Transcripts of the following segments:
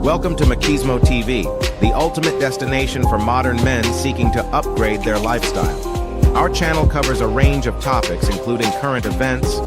Welcome to Machismo TV, the ultimate destination for modern men seeking to upgrade their lifestyle. Our channel covers a range of topics including current events,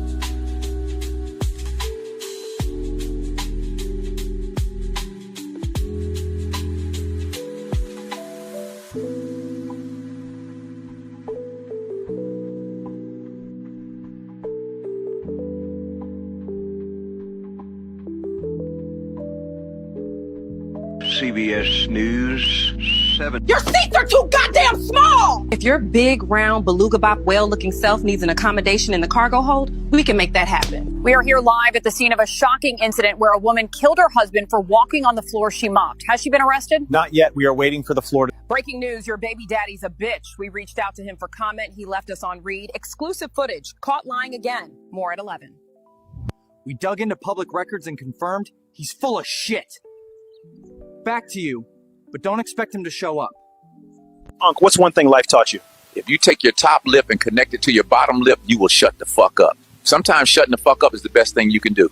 CBS News 7. Your seats are too goddamn small! If your big, round, beluga bop whale-looking self needs an accommodation in the cargo hold, we can make that happen. We are here live at the scene of a shocking incident where a woman killed her husband for walking on the floor she mopped. Has she been arrested? Not yet. We are waiting for the floor to... Breaking news, your baby daddy's a bitch. We reached out to him for comment. He left us on read. Exclusive footage. Caught lying again. More at 11. We dug into public records and confirmed he's full of shit. Back to you, but don't expect him to show up. Unc, what's one thing life taught you? If you take your top lip and connect it to your bottom lip, you will shut the fuck up. Sometimes shutting the fuck up is the best thing you can do.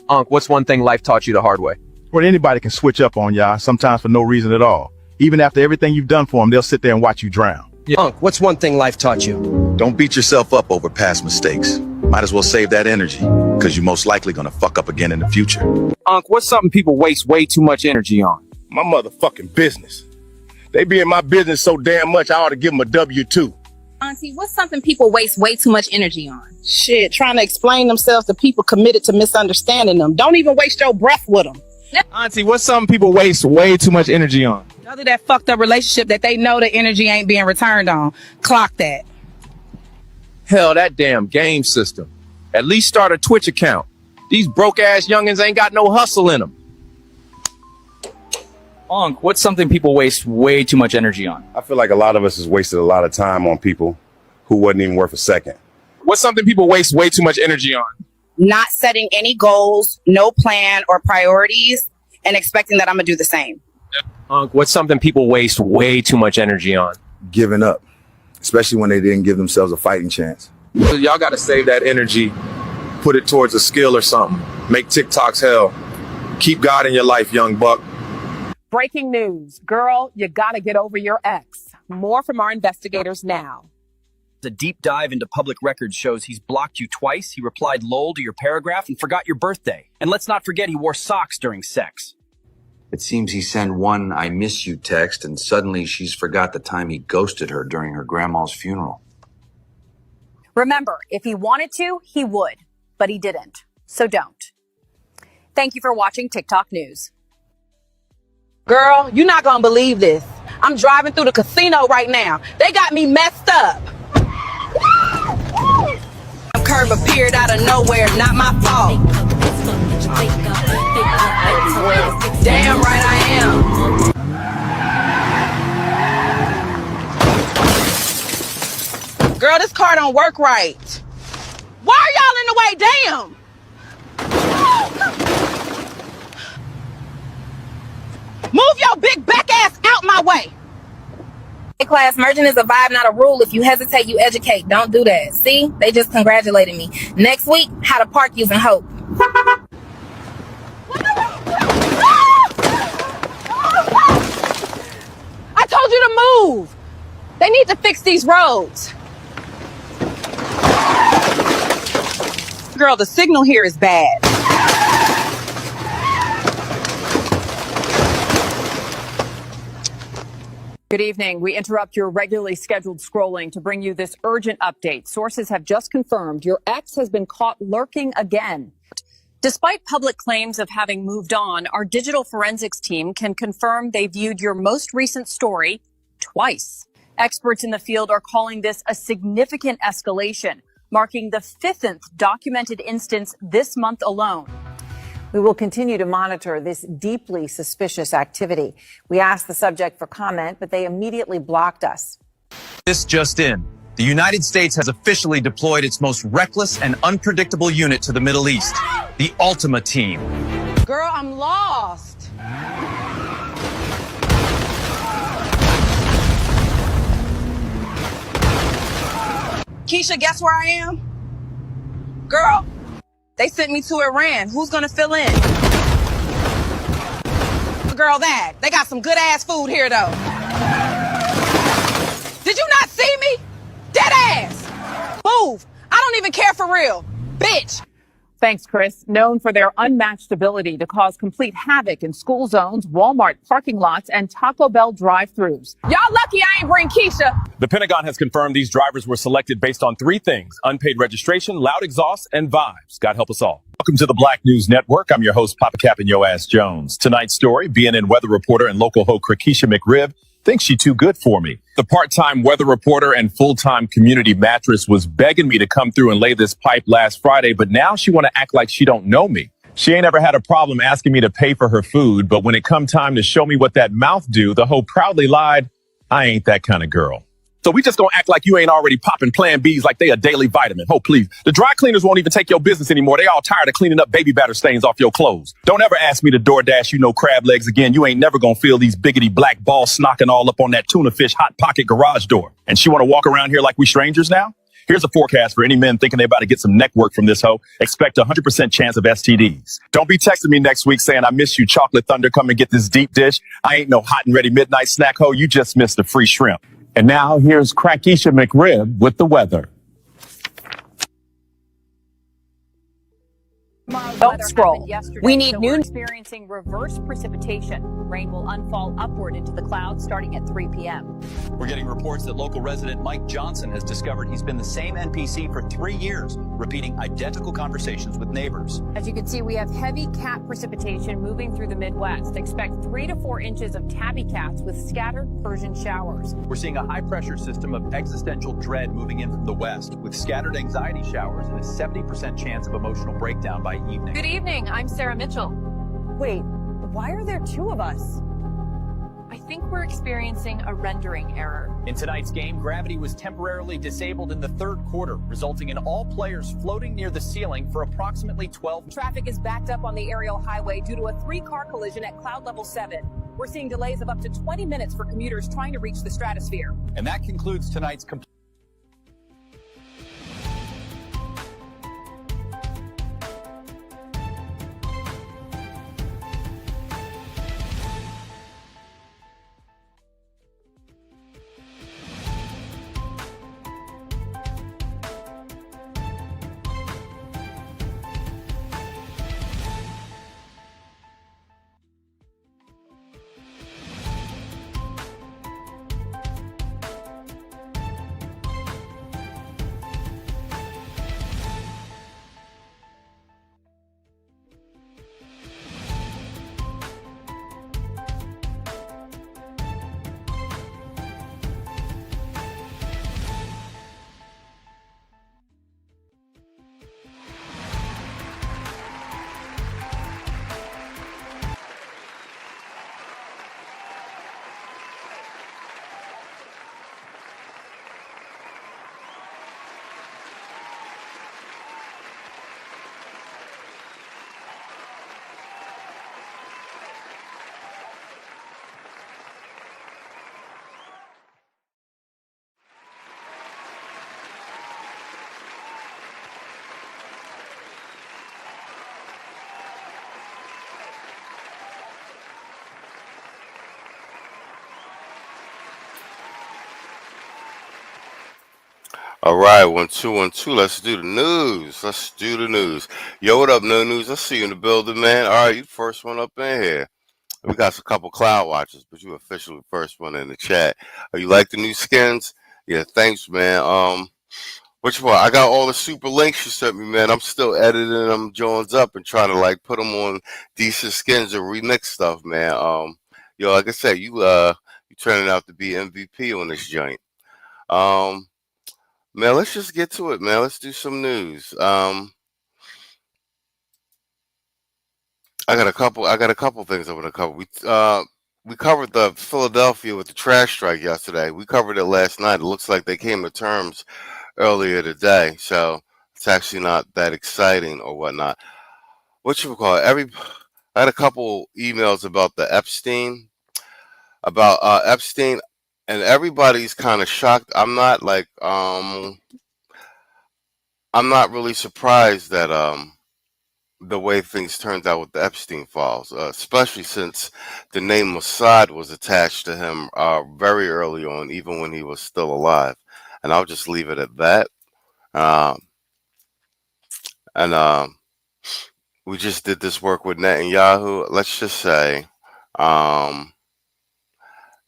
Unc, what's one thing life taught you the hard way? Well, anybody can switch up on y'all, sometimes for no reason at all. Even after everything you've done for them, they'll sit there and watch you drown. Unc, what's one thing life taught you? Don't beat yourself up over past mistakes. Might as well save that energy, because you're most likely gonna fuck up again in the future. Unc, what's something people waste way too much energy on? My motherfucking business. They be in my business so damn much, I ought to give them a W-2. Auntie, what's something people waste way too much energy on? Shit, trying to explain themselves to people committed to misunderstanding them. Don't even waste your breath with them. Auntie, what's something people waste way too much energy on? Other that fucked up relationship that they know the energy ain't being returned on. Clock that. Hell, that damn game system. At least start a Twitch account. These broke-ass youngins ain't got no hustle in them. Unc, what's something people waste way too much energy on? I feel like a lot of us has wasted a lot of time on people who wasn't even worth a second. What's something people waste way too much energy on? Not setting any goals, no plan or priorities, and expecting that I'm gonna do the same. Unc, what's something people waste way too much energy on? Giving up, especially when they didn't give themselves a fighting chance. So y'all gotta save that energy, put it towards a skill or something. Make TikToks hell. Keep God in your life, young buck. Breaking news. Girl, you gotta get over your ex. More from our investigators now. The deep dive into public records shows he's blocked you twice, he replied lol to your paragraph, and forgot your birthday. And let's not forget he wore socks during sex. It seems he sent one "I miss you" text, and suddenly she's forgot the time he ghosted her during her grandma's funeral. Remember, if he wanted to, he would, but he didn't. So don't. Thank you for watching TikTok News. Girl, you're not gonna believe this. I'm driving through the casino right now. They got me messed up. A curve appeared out of nowhere, not my fault. Damn right I am. Girl, this car don't work right. Why are y'all in the way? Damn. Move your big back ass out my way. Class, merging is a vibe, not a rule. If you hesitate, you educate. Don't do that. See? They just congratulated me. Next week, how to park using hope. I told you to move. They need to fix these roads. Girl, the signal here is bad. Good evening. We interrupt your regularly scheduled scrolling to bring you this urgent update. Sources have just confirmed your ex has been caught lurking again. Despite public claims of having moved on, our digital forensics team can confirm they viewed your most recent story twice. Experts in the field are calling this a significant escalation, marking the 5th documented instance this month alone. We will continue to monitor this deeply suspicious activity. We asked the subject for comment, but they immediately blocked us. This just in. The United States has officially deployed its most reckless and unpredictable unit to the Middle East, the Ultima Team. Girl, I'm lost. Keisha, guess where I am? Girl, they sent me to Iran. Who's gonna fill in? girl that. They got some good ass food here though. Did you not see me? Dead ass. Move. I don't even care for real. Bitch. Thanks, Chris. Known for their unmatched ability to cause complete havoc in school zones, Walmart parking lots, and Taco Bell drive-thrus. Y'all lucky I ain't bring Keisha. The Pentagon has confirmed these drivers were selected based on 3 things: unpaid registration, loud exhaust, and vibes. God help us all. Welcome to the Black News Network. I'm your host, Papa Cap and Yo Ass Jones. Tonight's story, BNN weather reporter and local ho Keisha McRib thinks she too good for me. The part-time weather reporter and full-time community mattress was begging me to come through and lay this pipe last Friday, but now she want to act like she don't know me. She ain't ever had a problem asking me to pay for her food, but when it come time to show me what that mouth do, the hoe proudly lied, I ain't that kind of girl. So we just gonna act like you ain't already popping Plan Bs like they a daily vitamin. Oh, please. The dry cleaners won't even take your business anymore. They all tired of cleaning up baby batter stains off your clothes. Don't ever ask me to DoorDash you no crab legs again. You ain't never gonna feel these biggity black balls snocking all up on that tuna fish hot pocket garage door. And she wanna walk around here like we strangers now? Here's a forecast for any men thinking they about to get some neck work from this hoe. Expect a 100% chance of STDs. Don't be texting me next week saying, I miss you, Chocolate Thunder, come and get this deep dish. I ain't no hot and ready midnight snack hoe. You just missed the free shrimp. And now here's Keisha McRib with the weather. Don't scroll. We need new experiencing reverse precipitation. Rain will unfall upward into the clouds starting at 3 p.m. We're getting reports that local resident Mike Johnson has discovered he's been the same NPC for 3 years, repeating identical conversations with neighbors. As you can see, we have heavy cat precipitation moving through the Midwest. Expect 3 to 4 inches of tabby cats with scattered Persian showers. We're seeing a high-pressure system of existential dread moving in from the west, with scattered anxiety showers and a 70% chance of emotional breakdown by evening. Good evening. I'm Sarah Mitchell. Wait, why are there 2 of us? I think we're experiencing a rendering error. In tonight's game, gravity was temporarily disabled in the 3rd quarter, resulting in all players floating near the ceiling for approximately 12 Traffic is backed up on the aerial highway due to a 3-car collision at cloud level 7. We're seeing delays of up to 20 minutes for commuters trying to reach the stratosphere. And that concludes tonight's All right, 1 2 1 2. Let's do the news. Let's do the news. Yo, what up, no news? I see you in the building, man. All right, you the first one up in here. We got a couple cloud watchers, but you officially the first one in the chat. You like the new skins? Yeah, thanks, man. Which one? I got all the super links you sent me, man. I'm still editing them Jones up and trying to like put them on decent skins and remix stuff, man. Yo, like I said, you turning out to be MVP on this joint. Man, let's just get to it, man. Let's do some news. I got a couple things I want to cover. We covered the Philadelphia with the trash strike yesterday. We covered it last night. It looks like they came to terms earlier today, so it's actually not that exciting or whatnot. What you call it? I had a couple emails about the Epstein, and everybody's kind of shocked. I'm not really surprised that the way things turned out with the Epstein files, especially since the name Mossad was attached to him very early on, even when he was still alive. And I'll just leave it at that. And we just did this work with Netanyahu. Let's just say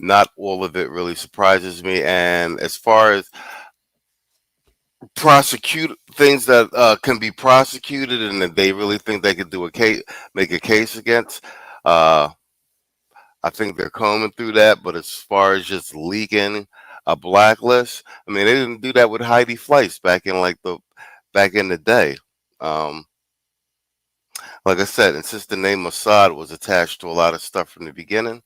not all of it really surprises me. And as far as prosecute things that can be prosecuted and that they really think they could do a case, make a case against, I think they're combing through that. But as far as just leaking a blacklist, I mean, they didn't do that with Heidi Fleiss back in the day. Like I said, and since the name Mossad was attached to a lot of stuff from the beginning,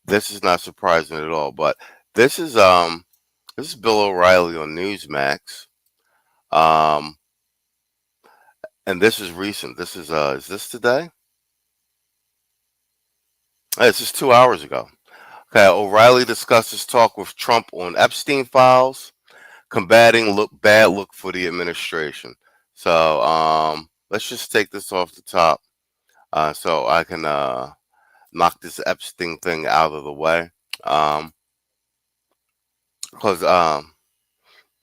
this is not surprising at all. But this is Bill O'Reilly on Newsmax, and this is recent. This is this today? This is 2 hours ago. Okay, O'Reilly discusses talk with Trump on Epstein files, combating bad look for the administration. So let's just take this off the top so I can knock this Epstein thing out of the way. Because,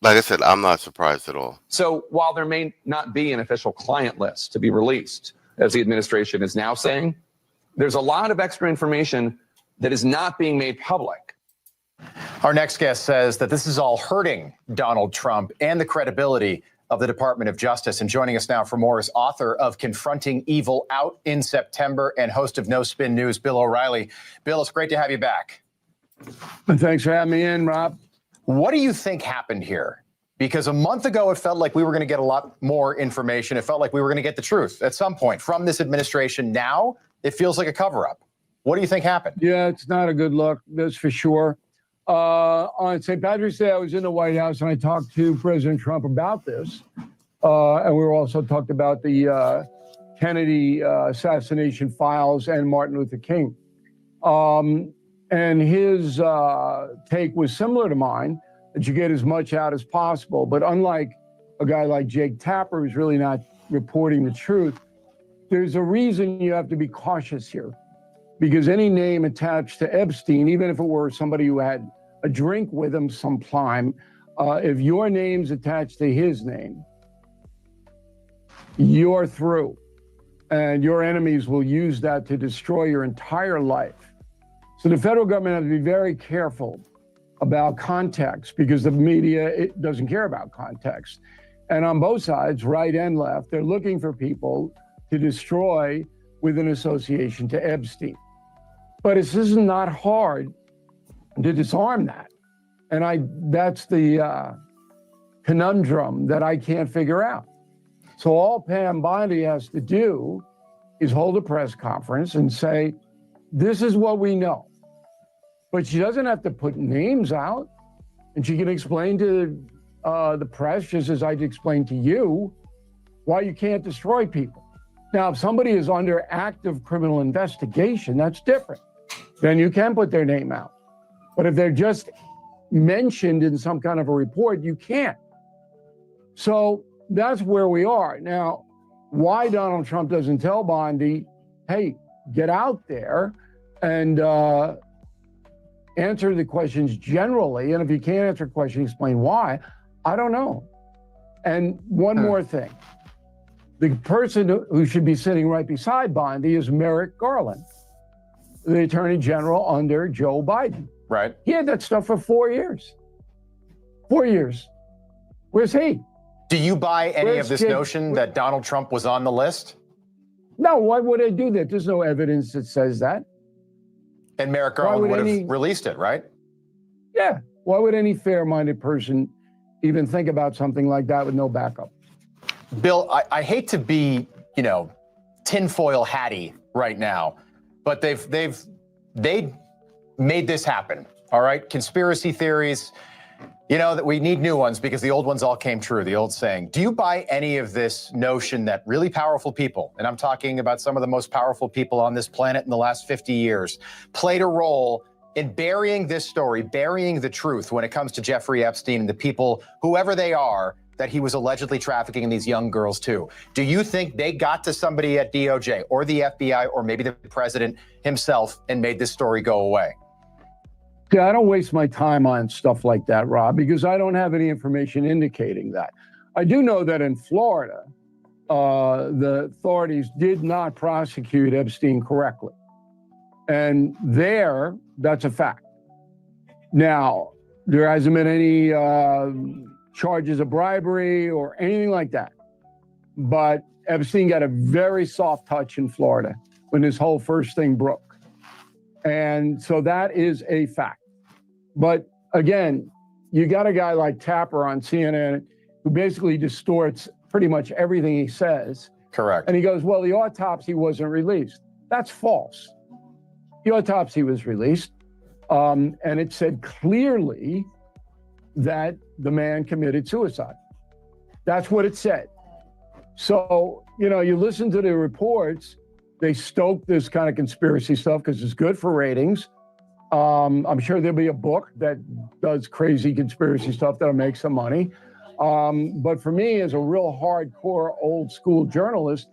like I said, I'm not surprised at all. So while there may not be an official client list to be released, as the administration is now saying, there's a lot of extra information that is not being made public. Our next guest says that this is all hurting Donald Trump and the credibility of the Department of Justice. And joining us now for more is author of Confronting Evil Out in September and host of No Spin News, Bill O'Reilly. Bill, it's great to have you back. Thanks for having me in, Rob. What do you think happened here? Because a month ago, it felt like we were going to get a lot more information. It felt like we were going to get the truth at some point from this administration. Now, it feels like a cover-up. What do you think happened? Yeah, it's not a good look, that's for sure. On St. Patrick's Day, I was in the White House and I talked to President Trump about this. And we also talked about the Kennedy assassination files and Martin Luther King. And his take was similar to mine, that you get as much out as possible. But unlike a guy like Jake Tapper, who's really not reporting the truth, there's a reason you have to be cautious here. Because any name attached to Epstein, even if it were somebody who had a drink with him sometime, if your name's attached to his name, you're through. And your enemies will use that to destroy your entire life. So the federal government has to be very careful about context, because the media, it doesn't care about context. And on both sides, right and left, they're looking for people to destroy with an association to Epstein. But this is not hard to disarm that. And that's the conundrum that I can't figure out. So all Pam Bondi has to do is hold a press conference and say, this is what we know. But she doesn't have to put names out. And she can explain to the press, just as I'd explain to you, why you can't destroy people. Now, if somebody is under active criminal investigation, that's different. Then you can put their name out. But if they're just mentioned in some kind of a report, you can't. So that's where we are. Now, why Donald Trump doesn't tell Bondi, hey, get out there and answer the questions generally. And if you can't answer a question, explain why. I don't know. And one more thing. The person who should be sitting right beside Bondi is Merrick Garland, the Attorney General under Joe Biden. Right. He had that stuff for 4 years. 4 years. Where's he? Do you buy any of this notion that Donald Trump was on the list? No, why would I do that? There's no evidence that says that. And Merrick Garland would have released it, right? Yeah. Why would any fair-minded person even think about something like that with no backup? Bill, I hate to be, tinfoil hatty right now, but they made this happen. All right, conspiracy theories, that we need new ones because the old ones all came true. The old saying. Do you buy any of this notion that really powerful people, and I'm talking about some of the most powerful people on this planet in the last 50 years, played a role in burying this story, burying the truth when it comes to Jeffrey Epstein and the people, whoever they are, that he was allegedly trafficking these young girls too. Do you think they got to somebody at DOJ or the FBI or maybe the president himself and made this story go away? Yeah, I don't waste my time on stuff like that, Rob, because I don't have any information indicating that. I do know that in Florida, the authorities did not prosecute Epstein correctly. And there, that's a fact. Now, there hasn't been any charges of bribery or anything like that. But Epstein got a very soft touch in Florida when this whole first thing broke. And so that is a fact. But again, you got a guy like Tapper on CNN who basically distorts pretty much everything he says. Correct. And he goes, well, the autopsy wasn't released. That's false. The autopsy was released, and it said clearly that the man committed suicide. That's what it said. So, you know, you listen to the reports, they stoke this kind of conspiracy stuff because it's good for ratings. I'm sure there'll be a book that does crazy conspiracy stuff that'll make some money. But for me, as a real hardcore old school journalist,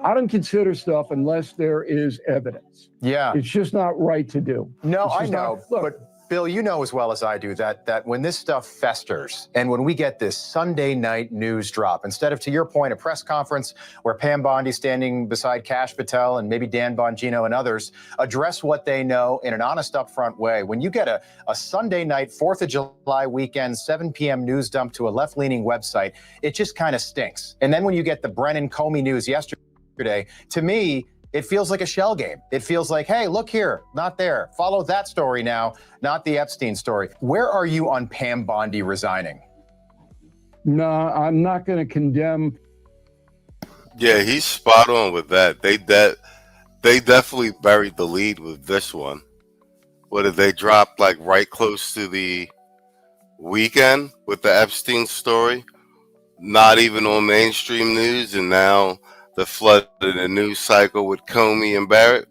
I don't consider stuff unless there is evidence. Yeah. It's just not right to do. No, I know. But Bill, you know as well as I do that when this stuff festers and when we get this Sunday night news drop, instead of, to your point, a press conference where Pam Bondi standing beside Kash Patel and maybe Dan Bongino and others address what they know in an honest, upfront way, when you get a Sunday night, 4th of July weekend, 7 p.m. news dump to a left-leaning website, it just kind of stinks. And then when you get the Brennan Comey news yesterday, to me, it feels like a shell game. It feels like, hey, look here, not there. Follow that story now, not the Epstein story. Where are you on Pam Bondi resigning? No, I'm not going to condemn. Yeah, he's spot on with that. They definitely buried the lead with this one. What did they drop like right close to the weekend with the Epstein story? Not even on mainstream news, and now the flood in the news cycle with Comey and Barrett.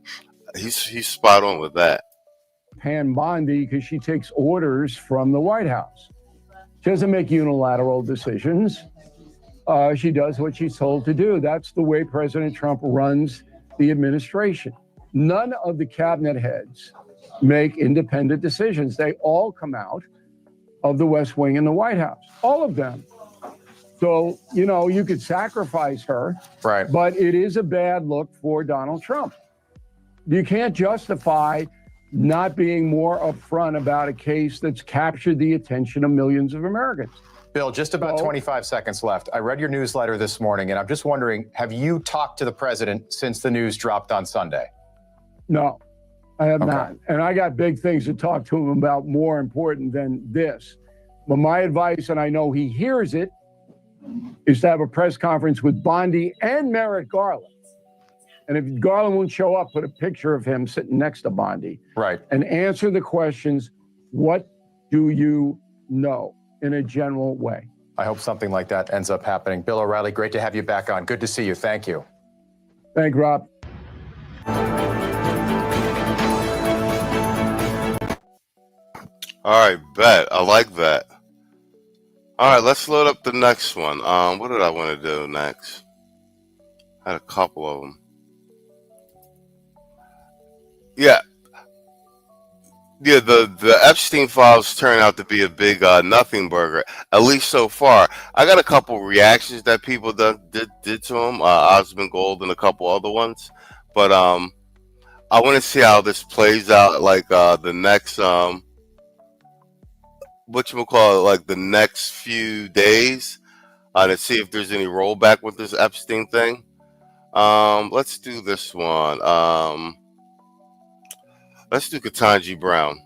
He's spot on with that. Pam Bondi, because she takes orders from the White House. She doesn't make unilateral decisions. She does what she's told to do. That's the way President Trump runs the administration. None of the cabinet heads make independent decisions. They all come out of the West Wing and the White House, all of them. So, you know, you could sacrifice her, right? But it is a bad look for Donald Trump. You can't justify not being more upfront about a case that's captured the attention of millions of Americans. Bill, just about 25 seconds left. I read your newsletter this morning, and I'm just wondering, have you talked to the president since the news dropped on Sunday? No, I have not. And I got big things to talk to him about more important than this. But my advice, and I know he hears it, is to have a press conference with Bondi and Merrick Garland. And if Garland won't show up, put a picture of him sitting next to Bondi. Right. And answer the questions, what do you know, in a general way. I hope something like that ends up happening. Bill O'Reilly, great to have you back on. Good to see you. Thank you. Thank you, Rob. All right, bet. I like that. All right, let's load up the next one. What did I want to do next? I had a couple of them. Yeah. Yeah, the Epstein files turn out to be a big nothing burger, at least so far. I got a couple reactions that people did to him, Osmond Gold and a couple other ones. But I want to see how this plays out, like the next whatchamacallit, like the next few days, to see if there's any rollback with this Epstein thing. Let's do this one. Let's do Ketanji Brown.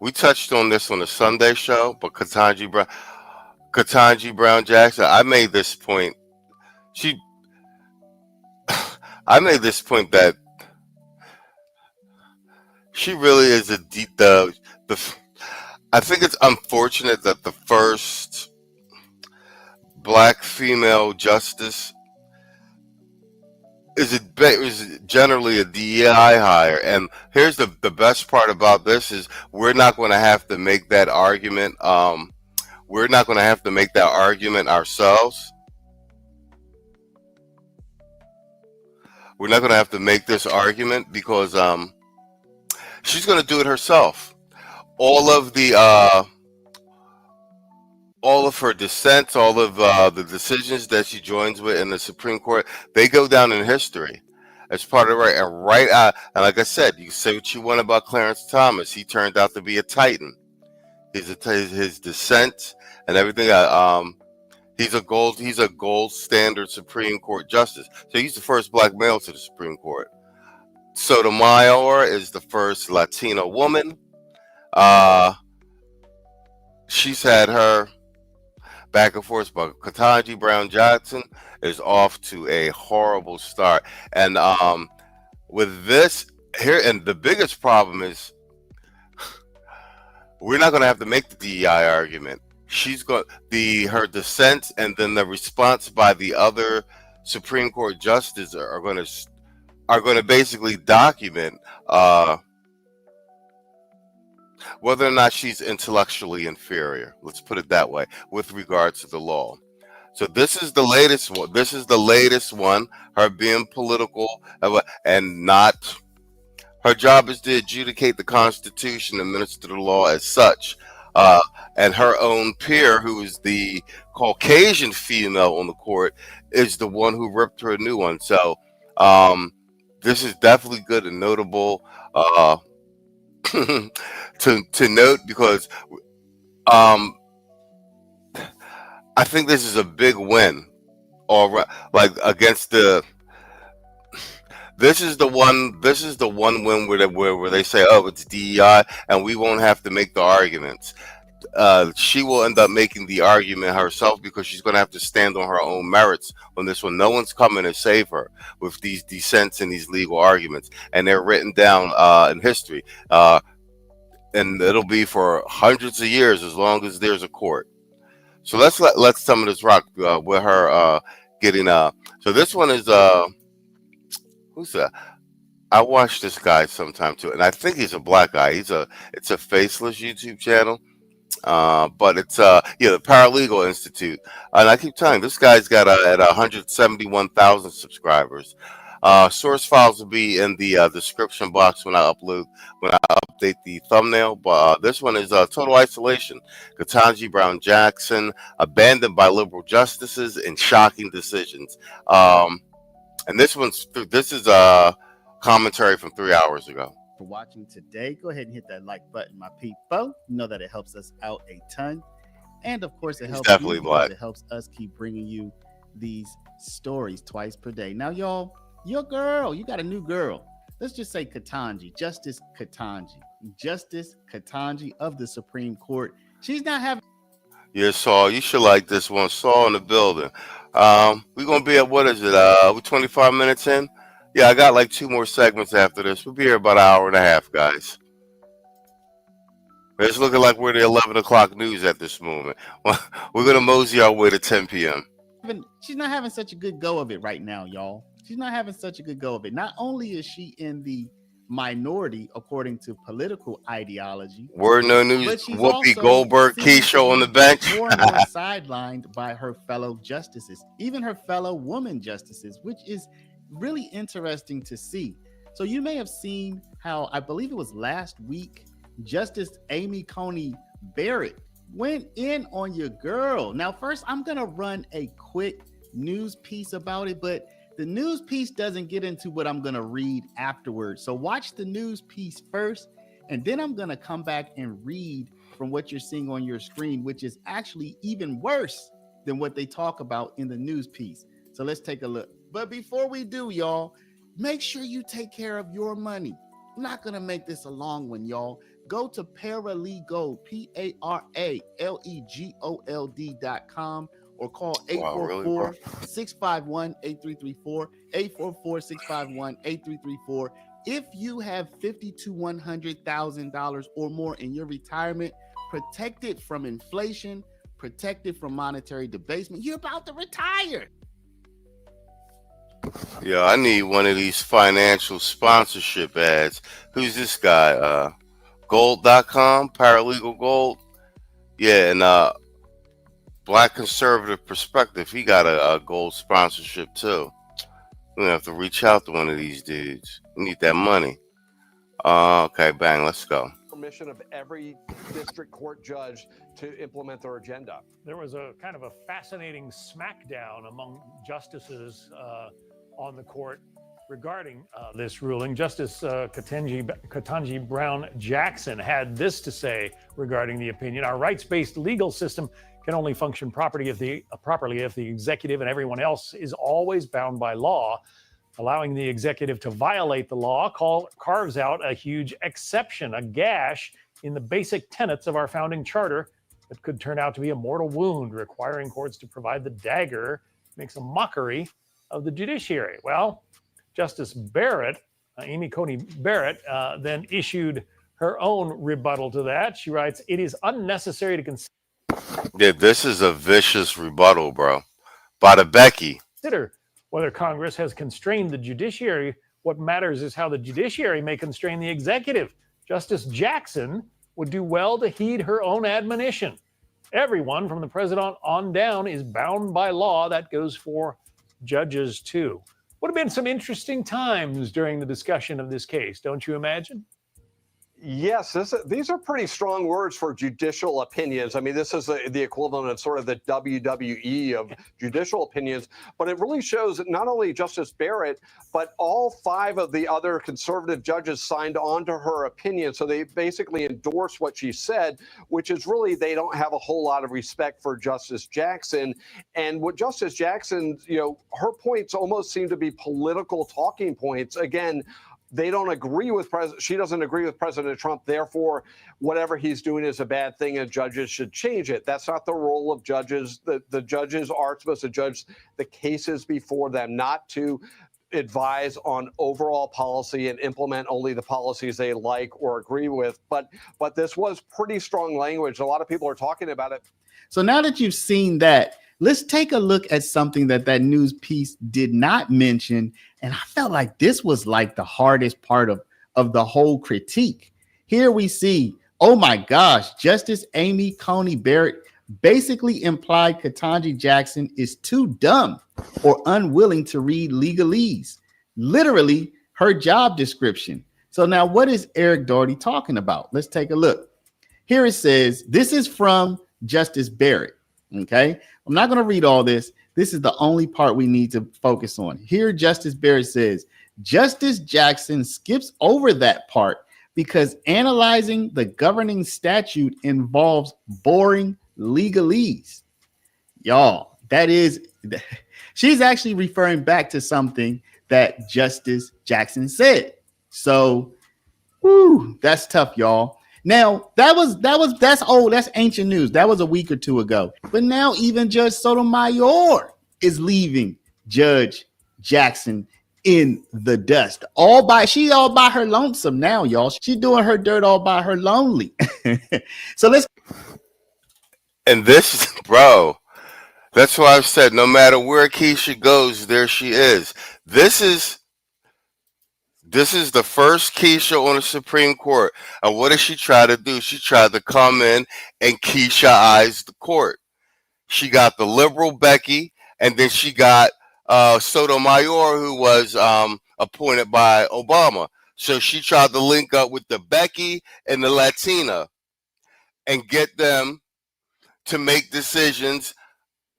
We touched on this on the Sunday show, but Ketanji Brown Jackson, I made this point that she really is I think it's unfortunate that the first black female justice is generally a DEI hire. And here's the best part about this is we're not going to have to make that argument we're not going to have to make that argument ourselves. We're not going to have to make this argument because she's going to do it herself. All of her dissents, all of the decisions that she joins with in the Supreme Court, they go down in history as part of it. And and like I said, you say what you want about Clarence Thomas. He turned out to be a titan. His dissent and everything. He's a gold standard Supreme Court justice. So he's the first black male to the Supreme Court. Sotomayor is the first Latina woman. She's had her back and forth, but Ketanji Brown Jackson is off to a horrible start. And with this here, and the biggest problem is we're not going to have to make the DEI argument. She's got her dissent, and then the response by the other Supreme Court justices are going to basically document whether or not she's intellectually inferior. Let's put it that way with regards to the law. So this is the latest one. This is the latest one. Her being political and not. Her job is to adjudicate the Constitution and minister the law as such. And her own peer, who is the Caucasian female on the court, is the one who ripped her a new one. So this is definitely good and notable to note, because I think this is a big win. Like against the. This is the one win where they say, oh, it's DEI, and we won't have to make the arguments. She will end up making the argument herself because she's going to have to stand on her own merits on this one. No one's coming to save her with these dissents and these legal arguments, and they're written down in history, and it'll be for hundreds of years as long as there's a court. So let's let some of this rock with her getting. So this one is who's that? I watch this guy sometime too, and I think he's a black guy. It's a faceless YouTube channel. But it's the Paralegal Institute, and I keep telling you, this guy's got at 171,000 subscribers. Source files will be in the description box when I update the thumbnail. But this one is Total Isolation. Ketanji Brown Jackson abandoned by liberal justices in shocking decisions. And this is a commentary from 3 hours ago. For watching today, go ahead and hit that like button, my people. You know that it helps us out a ton, and of course it helps definitely black. It helps us keep bringing you these stories twice per day. Now, y'all, your girl, you got a new girl. Let's just say Ketanji, Justice Ketanji of the Supreme Court. She's not having. Yeah, Saul, you should like this one. Saul in the building. We're gonna be at, what is it? We're 25 minutes in. Yeah, I got like 2 more segments after this. We'll be here about an hour and a half, guys. It's looking like we're the 11 o'clock news at this moment. We're going to mosey our way to 10 p.m. She's not having such a good go of it right now, y'all. She's not having such a good go of it. Not only is she in the minority according to political ideology. Word no news. Whoopi Goldberg, Keisha on the bench. More and more sidelined by her fellow justices, even her fellow woman justices, which is really interesting to see. So you may have seen how, I believe it was last week, Justice Amy Coney Barrett went in on your girl. Now, first, I'm going to run a quick news piece about it, but the news piece doesn't get into what I'm going to read afterwards. So watch the news piece first, and then I'm going to come back and read from what you're seeing on your screen, which is actually even worse than what they talk about in the news piece. So let's take a look. But before we do, y'all, make sure you take care of your money. I'm not going to make this a long one, y'all. Go to Paralegal, PARALEGOLD.com, or call 844-651-8334, 844-651-8334. If you have $50,000 to $100,000 or more in your retirement, protected from inflation, protected from monetary debasement, you're about to retire. Yeah, I need one of these financial sponsorship ads. Who's this guy? Gold.com, Paralegal Gold. Yeah, and Black conservative perspective. He got a gold sponsorship too. We're gonna have to reach out to one of these dudes. We need that money. Okay, bang, let's go. Permission of every district court judge to implement their agenda. There was a kind of a fascinating smackdown among justices on the court regarding this ruling. Justice Ketanji Brown Jackson had this to say regarding the opinion. Our rights-based legal system can only function properly if the executive and everyone else is always bound by law. Allowing the executive to violate the law carves out a huge exception, a gash in the basic tenets of our founding charter that could turn out to be a mortal wound. Requiring courts to provide the dagger makes a mockery of the judiciary. Well, Justice Barrett, Amy Coney Barrett, then issued her own rebuttal to that. She writes, "It is unnecessary to consider." Yeah, this is a vicious rebuttal, bro. By the Becky. Consider whether Congress has constrained the judiciary. What matters is how the judiciary may constrain the executive. Justice Jackson would do well to heed her own admonition. Everyone from the president on down is bound by law. That goes for judges too. Would have been some interesting times during the discussion of this case, don't you imagine? Yes, these are pretty strong words for judicial opinions. I mean, this is the equivalent of sort of the WWE of judicial opinions, but it really shows that not only Justice Barrett, but all 5 of the other conservative judges signed on to her opinion. So they basically endorse what she said, which is really they don't have a whole lot of respect for Justice Jackson. And what Justice Jackson, her points almost seem to be political talking points. Again, they don't agree with she doesn't agree with President Trump. Therefore, whatever he's doing is a bad thing and judges should change it. That's not the role of judges. The judges are supposed to judge the cases before them, not to advise on overall policy and implement only the policies they like or agree with. But this was pretty strong language. A lot of people are talking about it. So now that you've seen that, let's take a look at something that news piece did not mention. And I felt like this was like the hardest part of the whole critique. Here we see, oh my gosh, Justice Amy Coney Barrett basically implied Ketanji Jackson is too dumb or unwilling to read legalese. Literally her job description. So now what is Eric Doherty talking about? Let's take a look. Here it says, this is from Justice Barrett. Okay, I'm not going to read all this. This is the only part we need to focus on. Here, Justice Barrett says, Justice Jackson skips over that part because analyzing the governing statute involves boring legalese. Y'all, she's actually referring back to something that Justice Jackson said. So, that's tough, y'all. Now, that's old. That's ancient news. That was a week or 2 ago. But now even Judge Sotomayor is leaving Judge Jackson in the dust. She all by her lonesome now, y'all. She's doing her dirt all by her lonely. So let's. And this, bro, that's why I've said no matter where Keisha goes, there she is. This is the first Keisha on the Supreme Court. And what did she try to do? She tried to come in and Keisha-ize the court. She got the liberal Becky, and then she got Sotomayor, who was appointed by Obama. So she tried to link up with the Becky and the Latina and get them to make decisions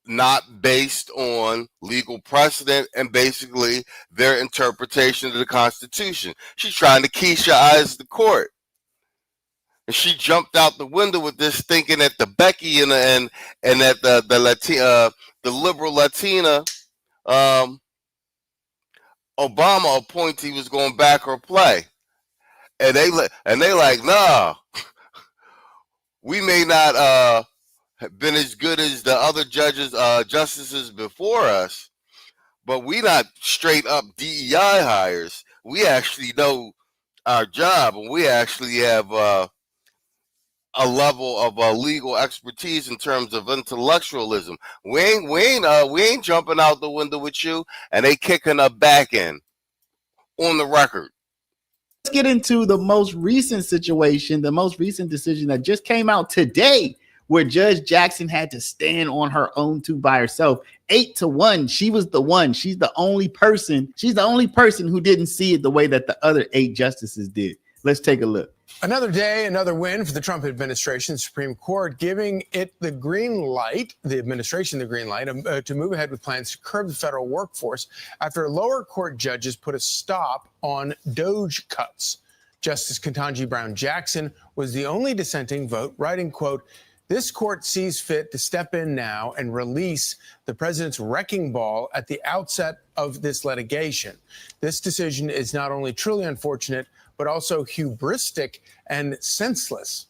not based on legal precedent and basically their interpretation of the Constitution. She's trying to Keisha-ize the court. And she jumped out the window with this, thinking that the Becky and that the Latina, the liberal Latina Obama appointee was going to back her play. And they like, nah, we may not have been as good as the other justices before us, but we not straight up DEI hires. We actually know our job, and we actually have a level of legal expertise in terms of intellectualism. We ain't jumping out the window with you, and they kicking her back in on the record. Let's get into the most recent situation, the most recent decision that just came out today, where Judge Jackson had to stand on her own two by herself. 8-1. She was the one. She's the only person. She's the only person who didn't see it the way that the other 8 justices did. Let's take a look. Another day, another win for the Trump administration. Supreme Court giving it the green light, the administration the green light, to move ahead with plans to curb the federal workforce after lower court judges put a stop on DOGE cuts. Justice Ketanji Brown Jackson was the only dissenting vote, writing, quote, "This court sees fit to step in now and release the president's wrecking ball at the outset of this litigation. This decision is not only truly unfortunate, but also hubristic and senseless."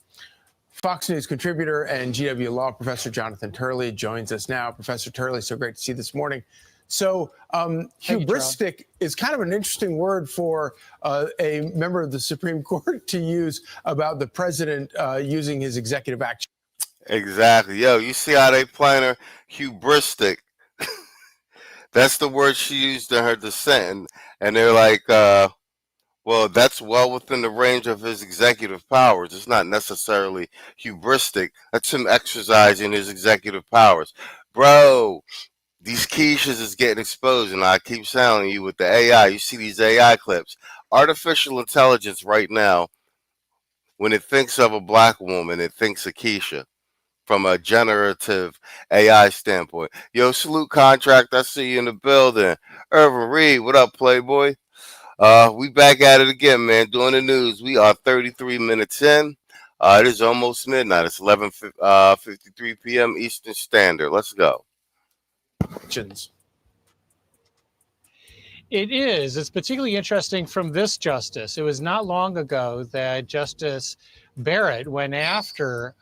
Fox News contributor and GW Law professor Jonathan Turley joins us now. Professor Turley, so great to see you this morning. So hubristic is kind of an interesting word for a member of the Supreme Court to use about the president using his executive action. Exactly. Yo, you see how they playing her? Hubristic. That's the word she used in her dissent. And they're like, well, that's well within the range of his executive powers. It's not necessarily hubristic. That's him exercising his executive powers. Bro, these quiches is getting exposed. And I keep telling you with the AI, you see these AI clips. Artificial intelligence right now, when it thinks of a black woman, it thinks of Keisha from a generative AI standpoint. Yo, salute contract. I see you in the building. Irvin Reed, what up, Playboy? We back at it again, man, doing the news. We are 33 minutes in. It is almost midnight. It's 11:53 p.m. Eastern Standard. Let's go. It is. It's particularly interesting from this justice. It was not long ago that Justice Barrett went after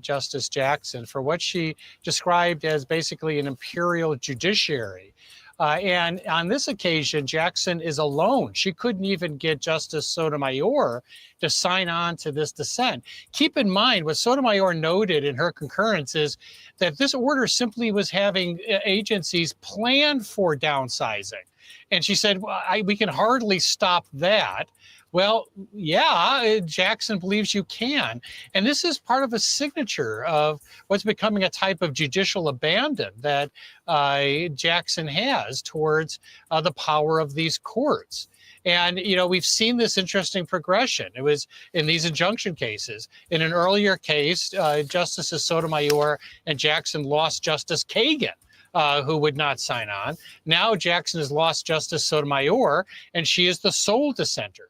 Justice Jackson for what she described as basically an imperial judiciary. And on this occasion, Jackson is alone. She couldn't even get Justice Sotomayor to sign on to this dissent. Keep in mind, what Sotomayor noted in her concurrence is that this order simply was having agencies plan for downsizing. And she said, well, we can hardly stop that. Well, yeah, Jackson believes you can. And this is part of a signature of what's becoming a type of judicial abandon that Jackson has towards the power of these courts. And, you know, we've seen this interesting progression. It was in these injunction cases. In an earlier case, Justices Sotomayor and Jackson lost Justice Kagan, who would not sign on. Now Jackson has lost Justice Sotomayor, and she is the sole dissenter.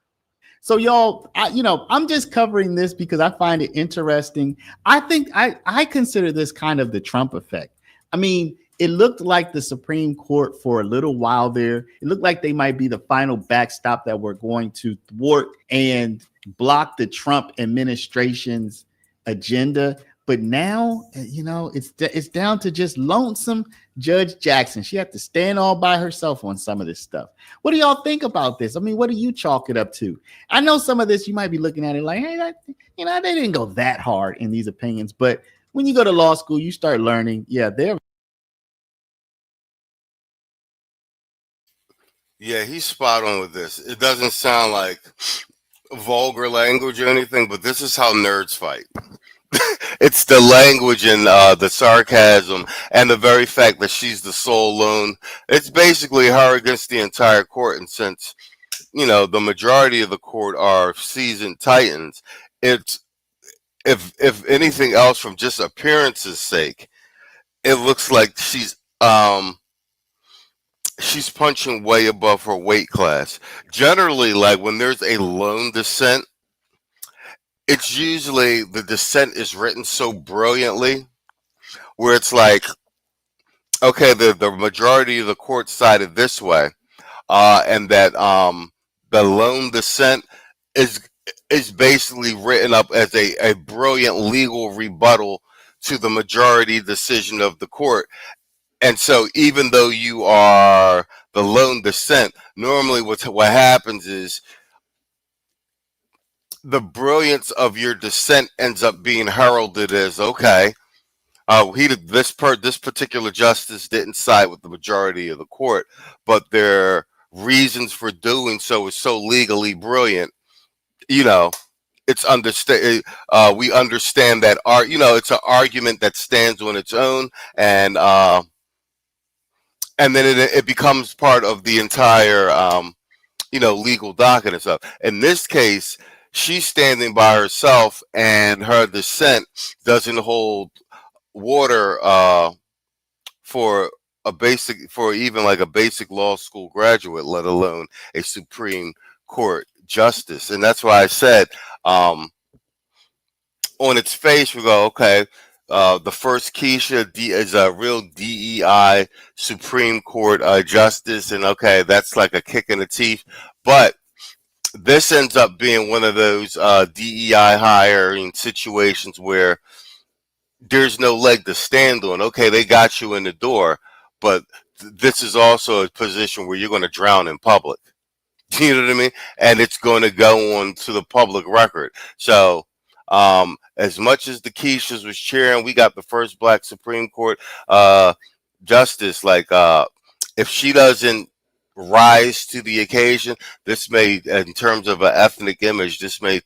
So y'all, I'm just covering this because I find it interesting. I think I consider this kind of the Trump effect. I mean, it looked like the Supreme Court for a little while there. It looked like they might be the final backstop that we're going to thwart and block the Trump administration's agenda. But now, it's down to just lonesome Judge Jackson. She had to stand all by herself on some of this stuff. What do y'all think about this? I mean, what do you chalk it up to? I know some of this you might be looking at it like, hey, they didn't go that hard in these opinions. But when you go to law school, you start learning. Yeah, Yeah, he's spot on with this. It doesn't sound like vulgar language or anything, but this is how nerds fight. It's the language and the sarcasm and the very fact that she's the sole lone. It's basically her against the entire court. And since, the majority of the court are seasoned titans, it's, if anything else from just appearance's sake, it looks like she's punching way above her weight class. Generally, like when there's a lone dissent, it's usually the dissent is written so brilliantly where it's like, okay, the majority of the court sided this way, and that the lone dissent is basically written up as a brilliant legal rebuttal to the majority decision of the court. And so even though you are the lone dissent, normally what happens is the brilliance of your dissent ends up being heralded as, okay, this particular justice didn't side with the majority of the court, but their reasons for doing so is so legally brilliant, it's understand. We understand that it's an argument that stands on its own, and then it becomes part of the entire legal docket and stuff. In this case, she's standing by herself, and her dissent doesn't hold water for even like a basic law school graduate, let alone a Supreme Court justice. And that's why I said, on its face, we go, okay, the first Keisha is a real DEI Supreme Court justice, and okay, that's like a kick in the teeth. But this ends up being one of those DEI hiring situations where there's no leg to stand on. Okay, they got you in the door, but this is also a position where you're going to drown in public. You know what I mean? And it's going to go on to the public record. So as much as the Keishas was cheering, we got the first Black Supreme Court justice. Like, if she doesn't rise to the occasion, this may, in terms of an ethnic image, this may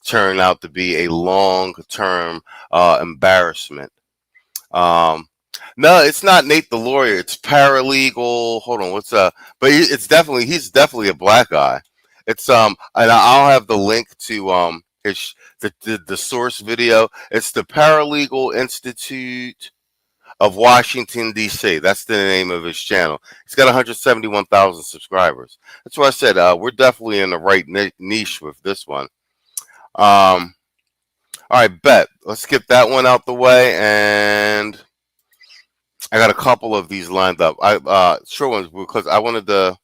turn out to be a long-term embarrassment. No, it's not Nate the lawyer. It's paralegal. Hold on, but he's definitely a black guy. It's and I'll have the link to the source video. It's the Paralegal Institute of Washington, D.C. That's the name of his channel. He's got 171,000 subscribers. That's why I said we're definitely in the right niche with this one. All right, bet. Let's get that one out the way, and I got a couple of these lined up. Short ones, because I wanted to,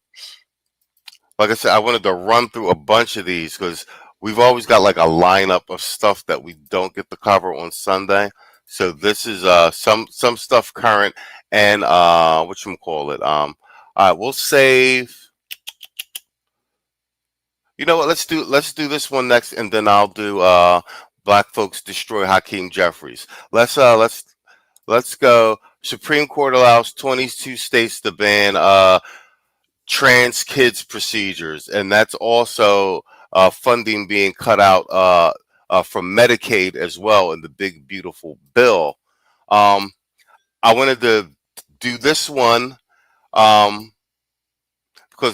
like I said, I wanted to run through a bunch of these because we've always got like a lineup of stuff that we don't get to cover on Sunday. So this is some stuff current and whatchamacallit. All right, we'll save. You know what? Let's do this one next, and then I'll do Black Folks Destroy Hakeem Jeffries. Let's go. Supreme Court allows 22 states to ban trans kids procedures, and that's also funding being cut out from Medicaid as well in the big beautiful bill. I wanted to do this one because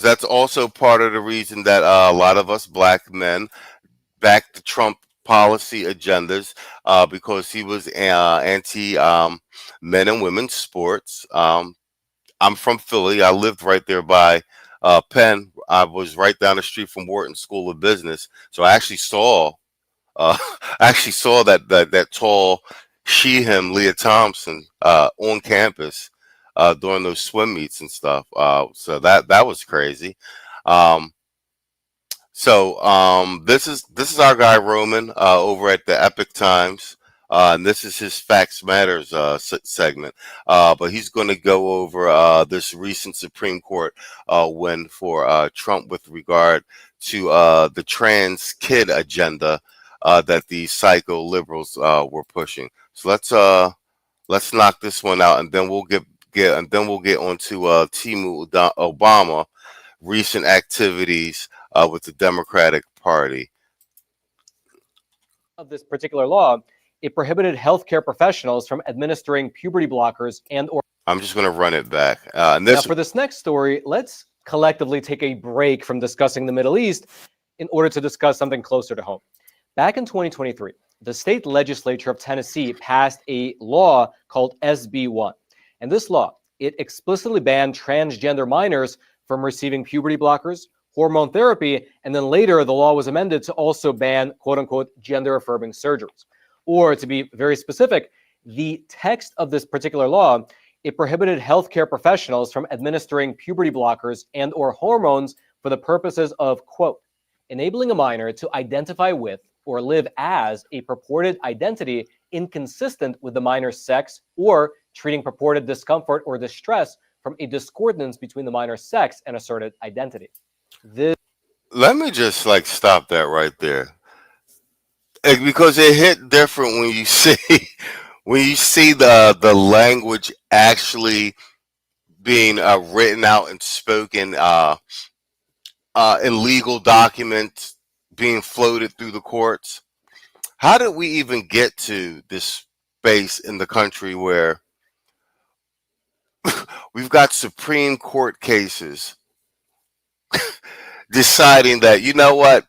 that's also part of the reason that a lot of us black men back the Trump policy agendas because he was anti men and women's sports. I'm from Philly. I lived right there by Penn. I was right down the street from Wharton School of Business, so I actually saw that tall she/him Leah Thompson on campus during those swim meets and stuff. So that was crazy. This is our guy Roman over at the Epic Times, and this is his Facts Matters segment. But he's going to go over this recent Supreme Court win for Trump with regard to the trans kid agenda that the psycho liberals were pushing. So let's knock this one out, and then we'll get onto Timu Obama recent activities with the Democratic Party. Of this particular law, it prohibited healthcare professionals from administering puberty blockers and/or. I'm just going to run it back. Now, for this next story, let's collectively take a break from discussing the Middle East in order to discuss something closer to home. Back in 2023, the state legislature of Tennessee passed a law called SB 1. And this law, it explicitly banned transgender minors from receiving puberty blockers, hormone therapy, and then later the law was amended to also ban quote-unquote gender-affirming surgeries. Or to be very specific, the text of this particular law, it prohibited healthcare professionals from administering puberty blockers and or hormones for the purposes of, quote, enabling a minor to identify with or live as a purported identity inconsistent with the minor's sex, or treating purported discomfort or distress from a discordance between the minor's sex and asserted identity. Let me just stop that right there, because it hit different when you see the language actually being written out and spoken in legal documents being floated through the courts. How did we even get to this space in the country where we've got Supreme Court cases deciding that, you know what,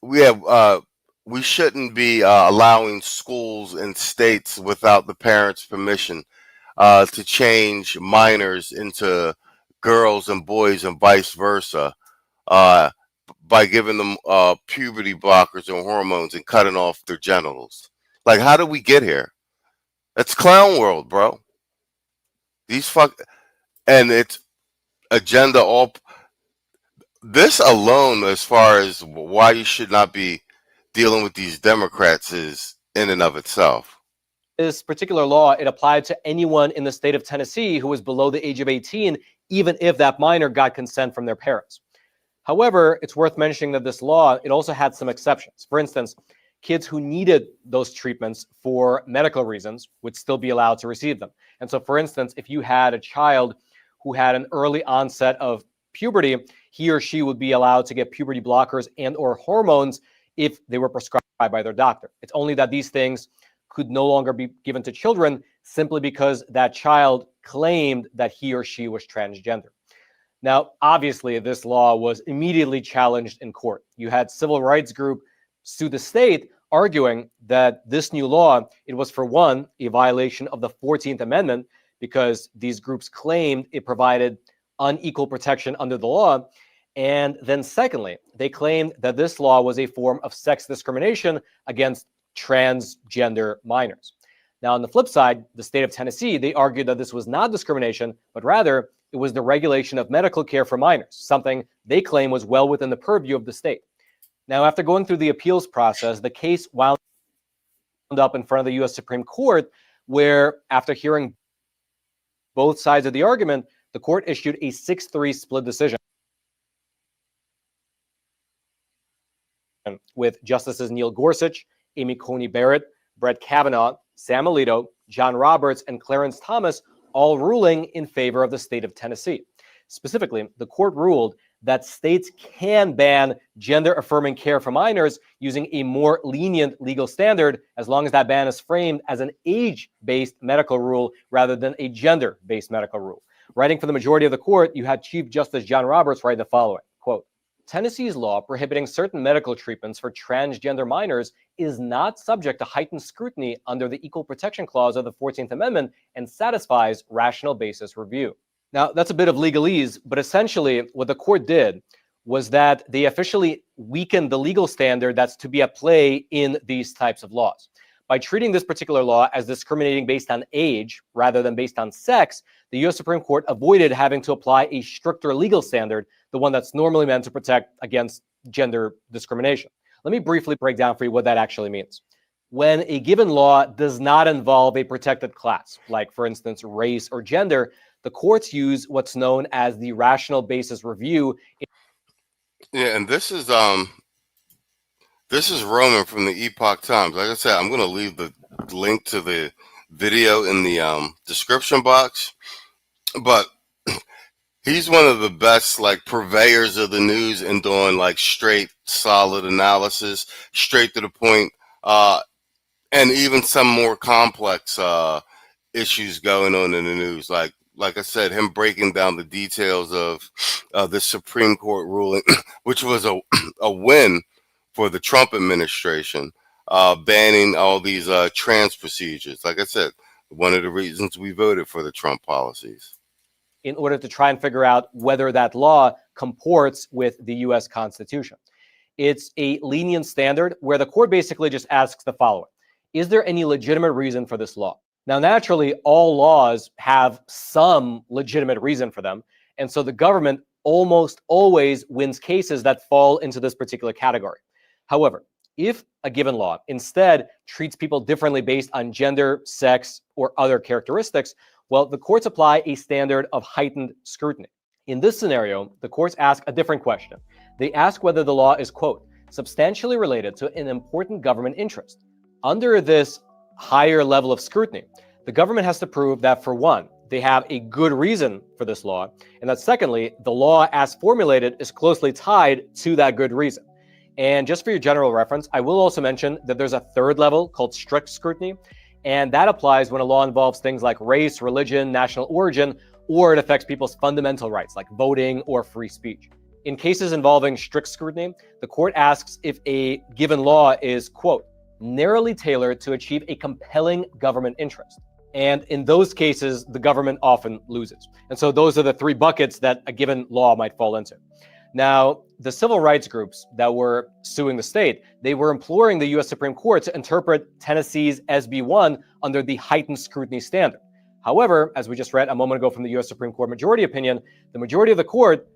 we shouldn't be allowing schools in states without the parents' permission to change minors into girls and boys and vice versa by giving them puberty blockers and hormones and cutting off their genitals. Like, how did we get here? It's clown world, bro. And it's agenda all. This alone, as far as why you should not be dealing with these Democrats, is in and of itself. This particular law, it applied to anyone in the state of Tennessee who was below the age of 18, even if that minor got consent from their parents. However, it's worth mentioning that this law, it also had some exceptions. For instance, kids who needed those treatments for medical reasons would still be allowed to receive them. And so, for instance, if you had a child who had an early onset of puberty, he or she would be allowed to get puberty blockers and or hormones if they were prescribed by their doctor. It's only that these things could no longer be given to children simply because that child claimed that he or she was transgender. Now, obviously, this law was immediately challenged in court. You had civil rights group sue the state, arguing that this new law, it was, for one, a violation of the 14th Amendment, because these groups claimed it provided unequal protection under the law. And then secondly, they claimed that this law was a form of sex discrimination against transgender minors. Now, on the flip side, the state of Tennessee, they argued that this was not discrimination, but rather it was the regulation of medical care for minors, something they claim was well within the purview of the state. Now, after going through the appeals process, the case wound up in front of the U.S. Supreme Court, where after hearing both sides of the argument, the court issued a 6-3 split decision with Justices Neil Gorsuch, Amy Coney Barrett, Brett Kavanaugh, Sam Alito, John Roberts, and Clarence Thomas all ruling in favor of the state of Tennessee. Specifically, the court ruled that states can ban gender-affirming care for minors using a more lenient legal standard as long as that ban is framed as an age-based medical rule rather than a gender-based medical rule. Writing for the majority of the court, you had Chief Justice John Roberts write the following, quote, Tennessee's law prohibiting certain medical treatments for transgender minors is not subject to heightened scrutiny under the Equal Protection Clause of the 14th Amendment and satisfies rational basis review. Now, that's a bit of legalese, but essentially what the court did was that they officially weakened the legal standard that's to be at play in these types of laws. By treating this particular law as discriminating based on age rather than based on sex, the U.S. Supreme Court avoided having to apply a stricter legal standard, the one that's normally meant to protect against gender discrimination. Let me briefly break down for you what that actually means. When a given law does not involve a protected class, like, for instance, race or gender, the courts use what's known as the rational basis review. Yeah, and this is Roman from the Epoch Times. Like I said, I'm going to leave the link to the video in the description box. But he's one of the best, like, purveyors of the news and doing, like, straight, solid analysis, straight to the point, and even some more complex issues going on in the news. Like I said, him breaking down the details of the Supreme Court ruling, which was a win for the Trump administration, banning all these trans procedures. Like I said, one of the reasons we voted for the Trump policies. In order to try and figure out whether that law comports with the U.S. Constitution. It's a lenient standard where the court basically just asks the following. Is there any legitimate reason for this law? Now, naturally, all laws have some legitimate reason for them. And so the government almost always wins cases that fall into this particular category. However, if a given law instead treats people differently based on gender, sex, or other characteristics, well, the courts apply a standard of heightened scrutiny. In this scenario, the courts ask a different question. They ask whether the law is, quote, substantially related to an important government interest. Under this higher level of scrutiny, the government has to prove that, for one, they have a good reason for this law, and that secondly, the law as formulated is closely tied to that good reason. And just for your general reference, I will also mention that there's a third level called strict scrutiny, and that applies when a law involves things like race, religion, national origin, or it affects people's fundamental rights like voting or free speech. In cases involving strict scrutiny, the court asks if a given law is, quote, narrowly tailored to achieve a compelling government interest. And in those cases, the government often loses. And so those are the three buckets that a given law might fall into. Now, the civil rights groups that were suing the state, they were imploring the U.S. Supreme Court to interpret Tennessee's SB 1 under the heightened scrutiny standard. However, as we just read a moment ago from the U.S. Supreme Court majority opinion, the majority of the court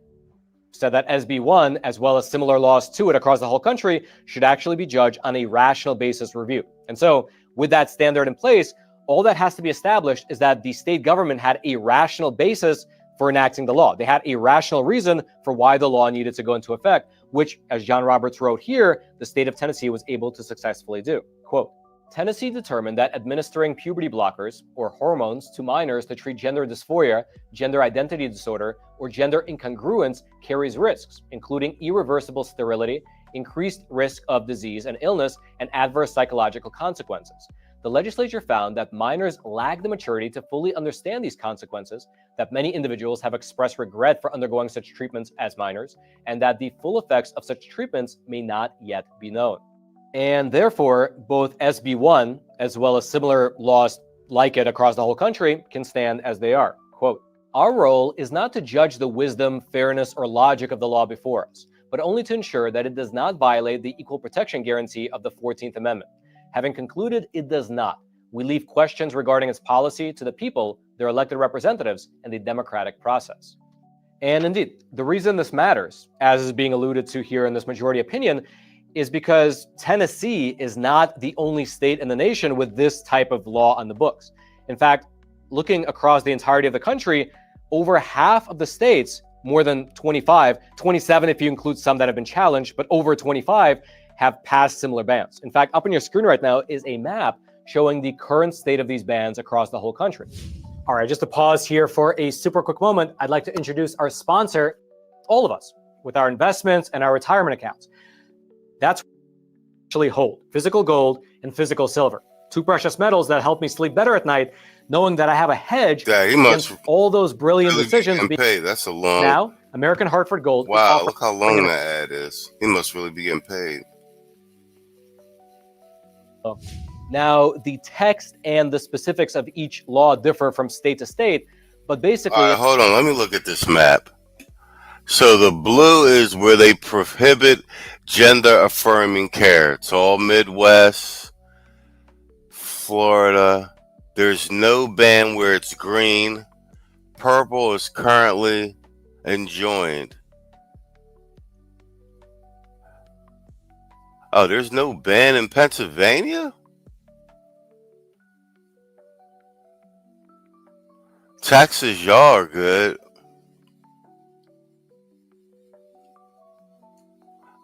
said that SB 1, as well as similar laws to it across the whole country, should actually be judged on a rational basis review. And so, with that standard in place, all that has to be established is that the state government had a rational basis for enacting the law. They had a rational reason for why the law needed to go into effect, which, as John Roberts wrote here, the state of Tennessee was able to successfully do. Quote, Tennessee determined that administering puberty blockers or hormones to minors to treat gender dysphoria, gender identity disorder, or gender incongruence carries risks, including irreversible sterility, increased risk of disease and illness, and adverse psychological consequences. The legislature found that minors lack the maturity to fully understand these consequences, that many individuals have expressed regret for undergoing such treatments as minors, and that the full effects of such treatments may not yet be known. And therefore, both SB 1, as well as similar laws like it across the whole country, can stand as they are. Quote, our role is not to judge the wisdom, fairness, or logic of the law before us, but only to ensure that it does not violate the equal protection guarantee of the 14th Amendment. Having concluded it does not, we leave questions regarding its policy to the people, their elected representatives, and the democratic process. And indeed, the reason this matters, as is being alluded to here in this majority opinion, is because Tennessee is not the only state in the nation with this type of law on the books. In fact, looking across the entirety of the country, over half of the states, more than 25, 27 if you include some that have been challenged, but over 25 have passed similar bans. In fact, up on your screen right now is a map showing the current state of these bans across the whole country. All right, just to pause here for a super quick moment, I'd like to introduce our sponsor, all of us, with our investments and our retirement accounts. That's actually hold physical gold and physical silver, two precious metals that help me sleep better at night, knowing that I have a hedge against all those brilliant decisions being paid. That's a long. Now, American Hartford Gold. Wow, look how long that ad is. He must really be getting paid. Now, the text and the specifics of each law differ from state to state, but basically... All right, hold on. Let me look at this map. So the blue is where they prohibit gender-affirming care. It's all Midwest, Florida. There's no ban where it's green. Purple is currently enjoined. Oh, there's no ban in Pennsylvania? Texas, y'all are good.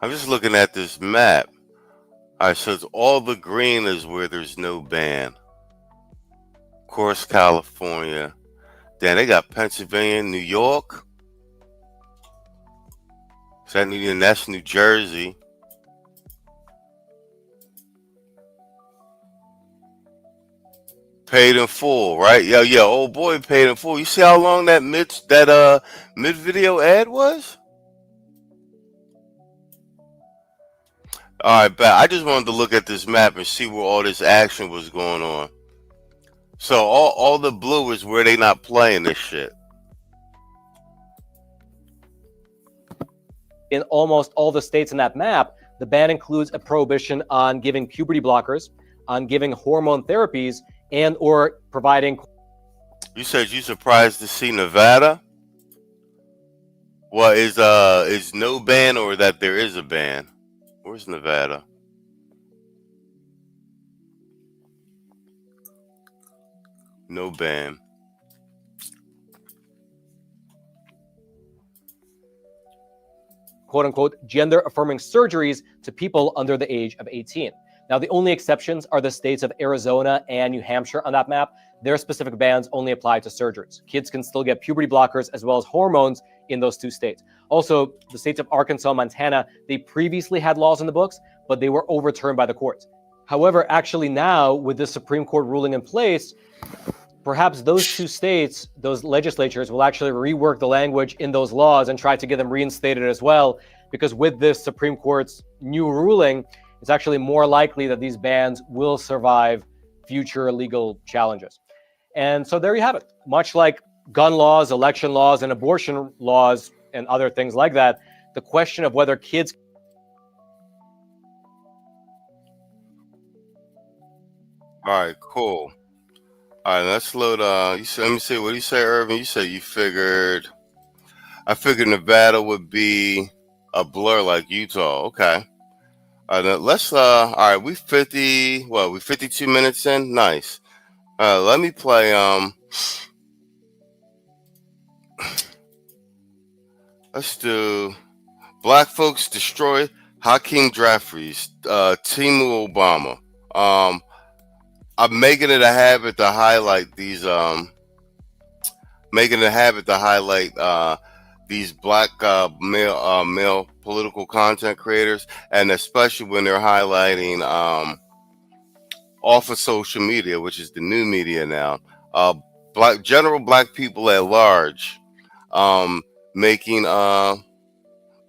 I'm just looking at this map. All right, so it's all the green is where there's no ban. Of course, California. Then they got Pennsylvania, New York. That's New Jersey. Paid in full, right? Yeah, old boy paid in full. You see how long that mid video ad was? All right, bet. I just wanted to look at this map and see where all this action was going on. So all the blue is where they not playing this shit. In almost all the states in that map, the ban includes a prohibition on giving puberty blockers, on giving hormone therapies, and or providing... You said you surprised to see Nevada? Well, is no ban or that there is a ban? Where's Nevada? No ban. quote unquote, gender affirming surgeries to people under the age of 18. Now, the only exceptions are the states of Arizona and New Hampshire on that map. Their specific bans only apply to surgeries. Kids can still get puberty blockers as well as hormones in those two states. Also, the states of Arkansas and Montana, they previously had laws in the books, but they were overturned by the courts. However, actually now, with the Supreme Court ruling in place, perhaps those two states, those legislatures, will actually rework the language in those laws and try to get them reinstated as well, because with this Supreme Court's new ruling, it's actually more likely that these bans will survive future legal challenges. And so there you have it. Much like gun laws, election laws, and abortion laws, and other things like that, the question of whether kids... All right, cool. All right, let's load. Let me see. What do you say, Irvin? You said you figured. I figured Nevada would be a blur like Utah. Okay. All right, let's. All right, we 52 minutes in. Nice. Let me play. Let's do. Black folks destroy Hakeem Jeffries, Timu Obama. I'm making it a habit to highlight these. These black male political content creators, and especially when they're highlighting off of social media, which is the new media now. General black people at large, making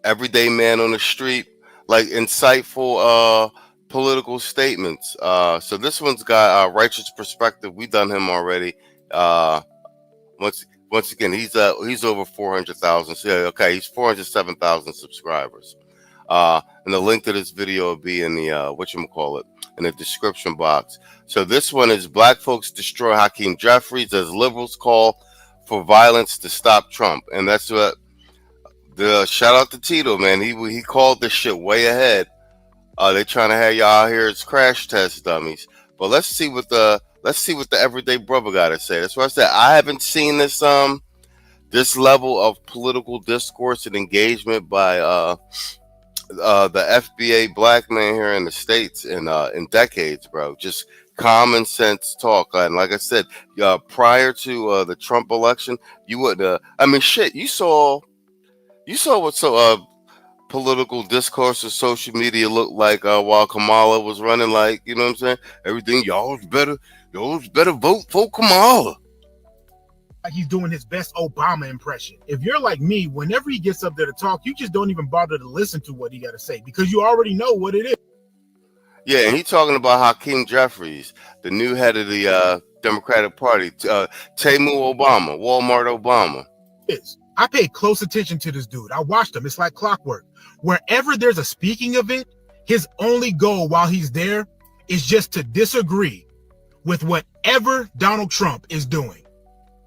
everyday man on the street like insightful political statements. So this one's got Righteous Perspective. We've done him already. Once again, he's over 400,000. So, okay, he's 407,000 subscribers. And the link to this video will be in the in the description box. So this one is Black Folks Destroy Hakeem Jeffries as liberals call for violence to stop Trump. And that's what the shout out to Tito, man. He called this shit way ahead. They're trying to have y'all out here as crash test dummies. But let's see what the everyday brother got to say. That's what I said. I haven't seen this this level of political discourse and engagement by the FBA black man here in the States in decades, bro. Just common sense talk. And like I said, prior to the Trump election, you wouldn't. I mean, shit. You saw what political discourse or social media looked like while Kamala was running. Like, you know what I'm saying? Everything y'all better vote for Kamala. Like he's doing his best Obama impression. If you're like me, whenever he gets up there to talk, you just don't even bother to listen to what he got to say because you already know what it is. Yeah, and he's talking about Hakeem Jeffries, the new head of the Democratic Party, Timu Obama, Walmart Obama. I paid close attention to this dude. I watched him. It's like clockwork. Wherever there's a speaking event, his only goal while he's there is just to disagree with whatever Donald Trump is doing.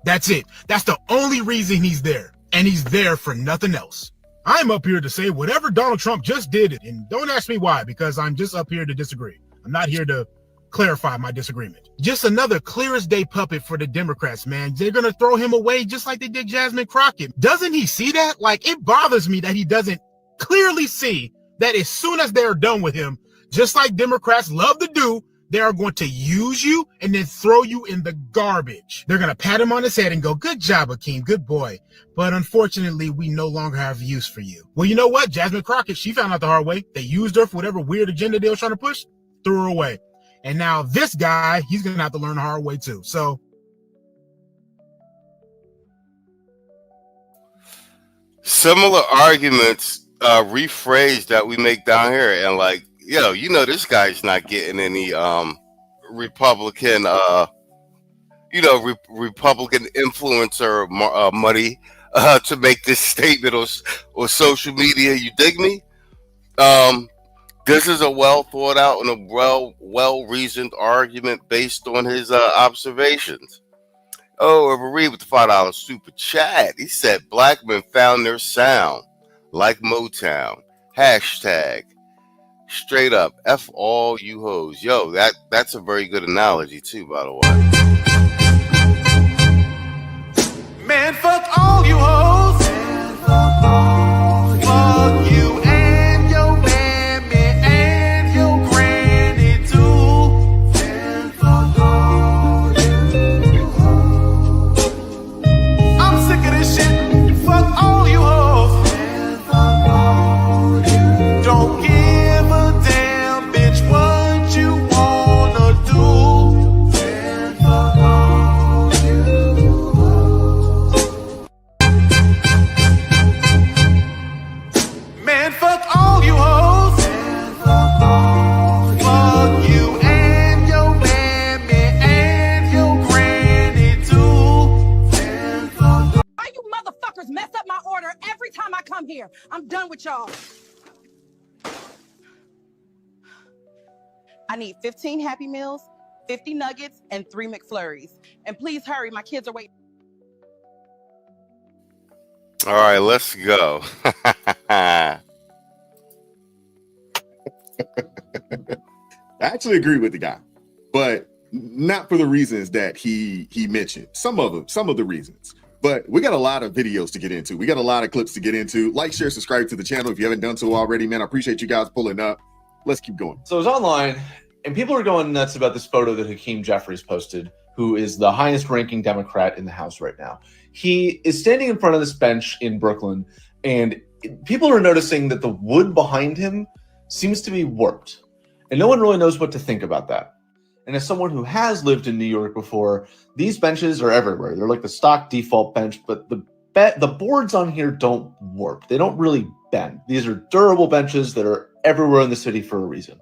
That's it. That's the only reason he's there. And he's there for nothing else. I'm up here to say whatever Donald Trump just did, and don't ask me why, because I'm just up here to disagree. I'm not here to clarify my disagreement. Just another clear as day puppet for the Democrats, man. They're going to throw him away just like they did Jasmine Crockett. Doesn't he see that? Like, it bothers me that he doesn't clearly see that as soon as they're done with him, just like Democrats love to do, they are going to use you and then throw you in the garbage. They're going to pat him on his head and go, good job, Hakeem, good boy. But unfortunately, we no longer have use for you. Well, you know what? Jasmine Crockett, she found out the hard way. They used her for whatever weird agenda they were trying to push, threw her away. And now this guy, he's going to have to learn the hard way too. So. Similar arguments rephrased that we make down here. And like, this guy's not getting any Republican, Republican influencer money to make this statement or social media. You dig me? This is a well thought out and a well reasoned argument based on his observations. Oh, Reed with the $5 super chat. He said black men found their sound like Motown. Hashtag straight up F all you hoes. Yo, that's a very good analogy too, by the way. Man, fuck all you hoes. Fuck you and your mammy and your granny with y'all? I need 15 Happy Meals, 50 nuggets, and 3 McFlurries. And please hurry, my kids are waiting. All right, let's go. I actually agree with the guy, but not for the reasons that he mentioned. Some of the reasons. But we got a lot of videos to get into. We got a lot of clips to get into. Like, share, subscribe to the channel if you haven't done so already, man. I appreciate you guys pulling up. Let's keep going. So it's online, and people are going nuts about this photo that Hakeem Jeffries posted, who is the highest ranking Democrat in the House right now. He is standing in front of this bench in Brooklyn, and people are noticing that the wood behind him seems to be warped. And no one really knows what to think about that. And as someone who has lived in New York before, these benches are everywhere. They're like the stock default bench, but the boards on here don't warp. They don't really bend. These are durable benches that are everywhere in the city for a reason.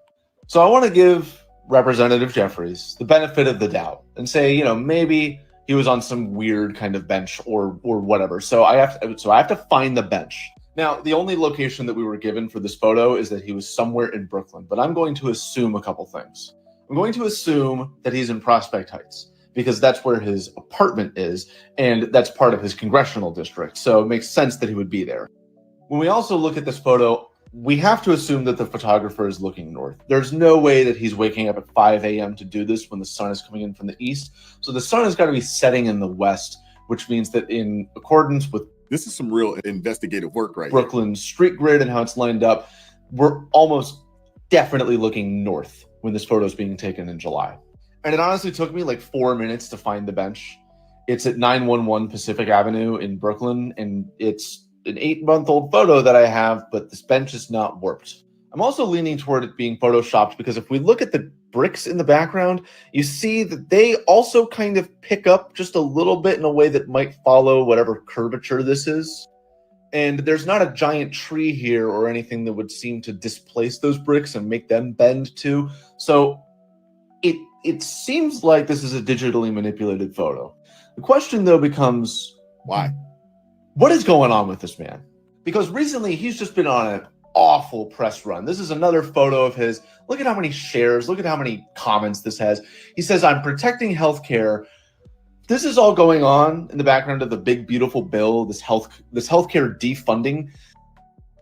So I want to give Representative Jeffries the benefit of the doubt and say, you know, maybe he was on some weird kind of bench or whatever. So I have to find the bench. Now, the only location that we were given for this photo is that he was somewhere in Brooklyn, but I'm going to assume a couple things. I'm going to assume that he's in Prospect Heights because that's where his apartment is, and that's part of his congressional district. So it makes sense that he would be there. When we also look at this photo, we have to assume that the photographer is looking north. There's no way that he's waking up at 5 a.m. to do this when the sun is coming in from the east. So the sun has got to be setting in the west, which means that in accordance with this is some real investigative work right Brooklyn street grid and how it's lined up, we're almost definitely looking north when this photo is being taken in July. And it honestly took me like 4 minutes to find the bench. It's at 911 Pacific Avenue in Brooklyn, and it's an 8-month-old photo that I have, but this bench is not warped. I'm also leaning toward it being photoshopped because if we look at the bricks in the background, you see that they also kind of pick up just a little bit in a way that might follow whatever curvature this is. And there's not a giant tree here or anything that would seem to displace those bricks and make them bend too. So it seems like this is a digitally manipulated photo. The question though becomes, why? What is going on with this man? Because recently he's just been on an awful press run. This is another photo of his. Look at how many shares, look at how many comments this has. He says, I'm protecting healthcare. This is all going on in the background of the big, beautiful bill, this healthcare defunding.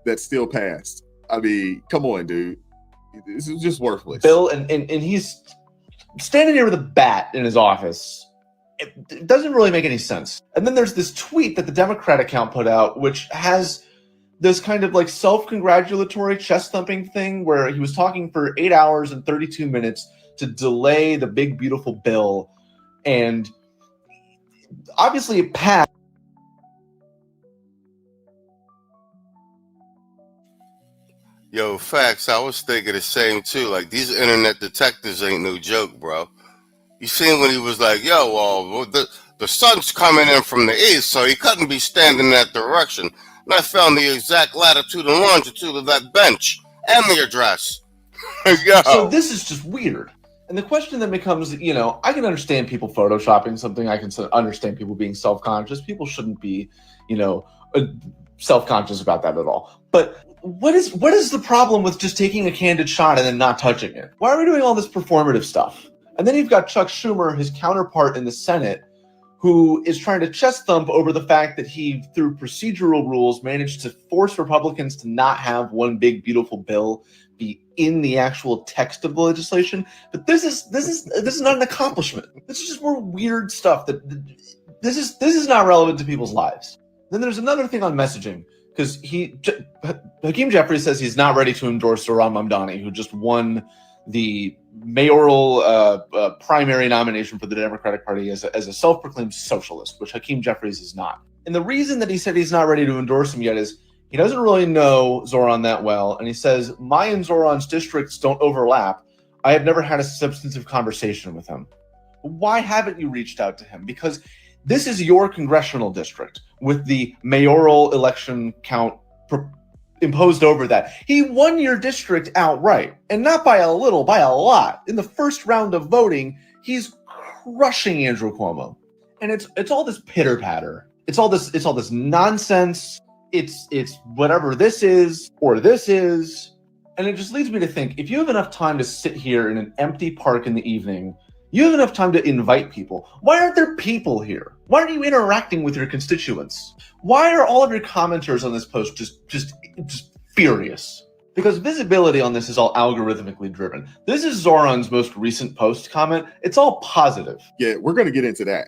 That still passed. I mean, come on, dude. This is just worthless. Bill, and he's standing here with a bat in his office. It doesn't really make any sense. And then there's this tweet that the Democrat account put out, which has this kind of like self-congratulatory chest-thumping thing where he was talking for 8 hours and 32 minutes to delay the big, beautiful bill. And obviously it passed. Yo, facts. I was thinking the same too. Like, these internet detectives ain't no joke, bro. You seen when he was like, yo, well, the sun's coming in from the east, so he couldn't be standing in that direction. And I found the exact latitude and longitude of that bench and the address. Yo. So this is just weird. And the question then becomes, you know, I can understand people photoshopping something. I can understand people being self-conscious. People shouldn't be, you know, self-conscious about that at all. But what is the problem with just taking a candid shot and then not touching it? Why are we doing all this performative stuff? And then you've got Chuck Schumer, his counterpart in the Senate, who is trying to chest thump over the fact that he, through procedural rules, managed to force Republicans to not have one big, beautiful bill be in the actual text of the legislation. But this is not an accomplishment. This is just more weird stuff that this is not relevant to people's lives. Then there's another thing on messaging, because Hakeem Jeffries says he's not ready to endorse Zohran Mamdani, who just won the mayoral primary nomination for the Democratic Party as a self-proclaimed socialist, which Hakeem Jeffries is not. And the reason that he said he's not ready to endorse him yet is he doesn't really know Zohran that well. And he says, my and Zohran's districts don't overlap. I have never had a substantive conversation with him. Why haven't you reached out to him? Because this is your congressional district with the mayoral election count imposed over that. He won your district outright, and not by a little, by a lot. In the first round of voting, he's crushing Andrew Cuomo. And it's all this pitter patter. It's all this nonsense. it's whatever this is or this is. And it just leads me to think, if you have enough time to sit here in an empty park in the evening, you have enough time to invite people. Why aren't there people here? Why aren't you interacting with your constituents? Why are all of your commenters on this post just furious? Because visibility on this is all algorithmically driven. This is Zoran's most recent post comment. It's all positive. Yeah, we're going to get into that.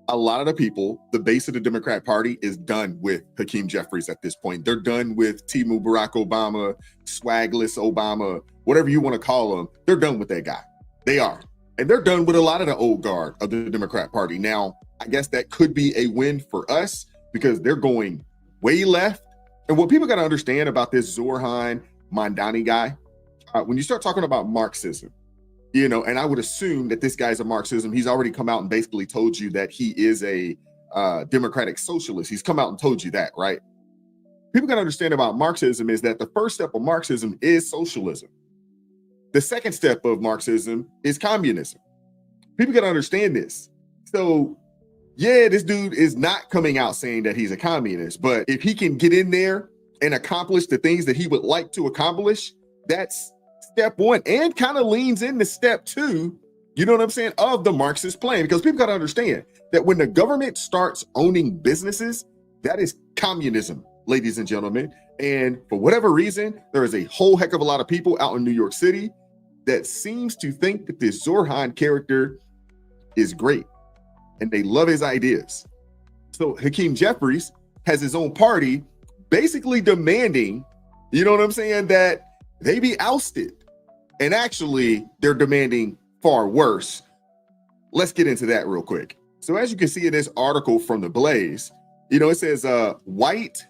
A lot of the people, the base of the Democrat Party is done with Hakeem Jeffries at this point. They're done with Timu Barack Obama, swagless Obama, whatever you want to call him. They're done with that guy. They are. And they're done with a lot of the old guard of the Democrat Party. Now, I guess that could be a win for us because they're going way left. And what people got to understand about this Zoran Mamdani guy, when you start talking about Marxism, you know, and I would assume that this guy's a Marxism. He's already come out and basically told you that he is a democratic socialist. He's come out and told you that, right? People got to understand about Marxism is that the first step of Marxism is socialism. The second step of Marxism is communism. People got to understand this. So, yeah, this dude is not coming out saying that he's a communist, but if he can get in there and accomplish the things that he would like to accomplish, that's step one, and kind of leans into step two, you know what I'm saying, of the Marxist plan. Because people got to understand that when the government starts owning businesses, that is communism, ladies and gentlemen. And for whatever reason, there is a whole heck of a lot of people out in New York City that seems to think that this Zoran character is great and they love his ideas. So Hakeem Jeffries has his own party basically demanding, you know what I'm saying, that they be ousted. And actually, they're demanding far worse. Let's get into that real quick. So as you can see in this article from The Blaze, you know, it says white,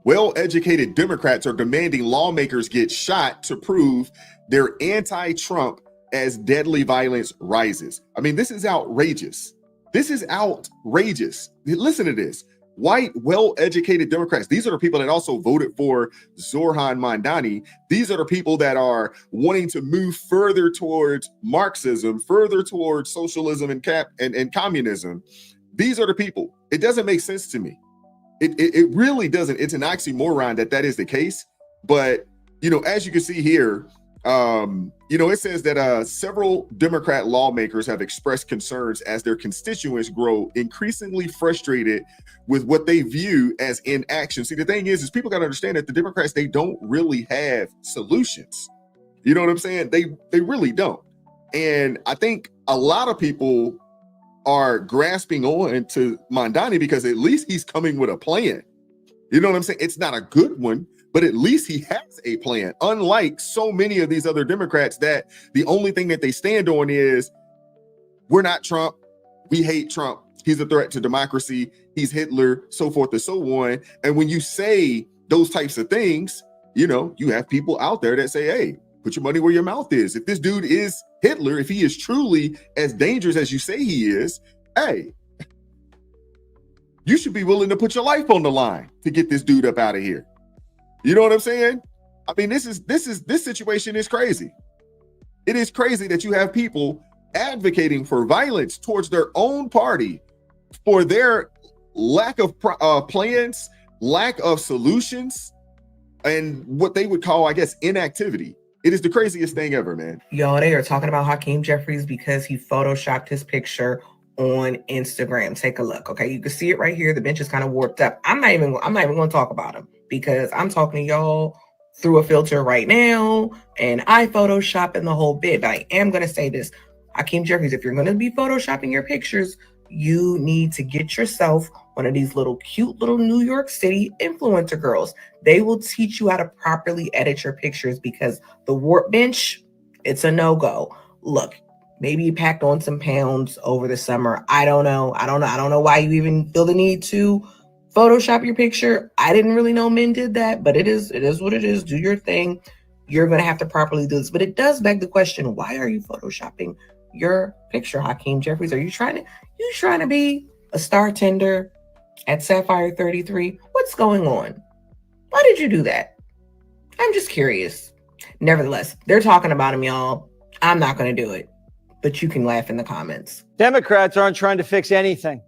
well-educated Democrats are demanding lawmakers get shot to prove they're anti-Trump as deadly violence rises. I mean, this is outrageous. This is outrageous. Listen to this. White, well-educated Democrats. These are the people that also voted for Zoran Mamdani. These are the people that are wanting to move further towards Marxism, further towards socialism and communism. These are the people. It doesn't make sense to me. It really doesn't. It's an oxymoron that is the case. But, you know, as you can see here, you know, it says that several Democrat lawmakers have expressed concerns as their constituents grow increasingly frustrated with what they view as inaction. See, the thing is people got to understand that the Democrats, they don't really have solutions. You know what I'm saying? They really don't. And I think a lot of people are grasping on to Mamdani because at least he's coming with a plan. You know what I'm saying? It's not a good one, but at least he has a plan. Unlike so many of these other Democrats that the only thing that they stand on is, we're not Trump, we hate Trump, he's a threat to democracy, he's Hitler, so forth and so on. And when you say those types of things, you know, you have people out there that say, hey, put your money where your mouth is. If this dude is Hitler, if he is truly as dangerous as you say he is, hey, you should be willing to put your life on the line to get this dude up out of here. You know what I'm saying? I mean, this situation is crazy. It is crazy that you have people advocating for violence towards their own party for their lack of plans, lack of solutions, and what they would call, I guess, inactivity. It is the craziest thing ever, man. Y'all, they are talking about Hakeem Jeffries because he photoshopped his picture on Instagram. Take a look. Okay, you can see it right here. The bench is kind of warped up. I'm not even going to talk about him because I'm talking to y'all through a filter right now, and I Photoshop in the whole bit. But I am going to say this, Hakeem Jeffries, if you're going to be photoshopping your pictures, you need to get yourself one of these little cute little New York City influencer girls. They will teach you how to properly edit your pictures because the warp bench, it's a no-go. Look, maybe you packed on some pounds over the summer. I don't know. I don't know why you even feel the need to Photoshop your picture. I didn't really know men did that, but it is what it is. Do your thing. You're going to have to properly do this. But it does beg the question, why are you Photoshopping your picture, Hakeem Jeffries? Are you trying to be a star tender at Sapphire 33? What's going on? Why did you do that? I'm just curious. Nevertheless, they're talking about him, y'all. I'm not going to do it, but you can laugh in the comments. Democrats aren't trying to fix anything.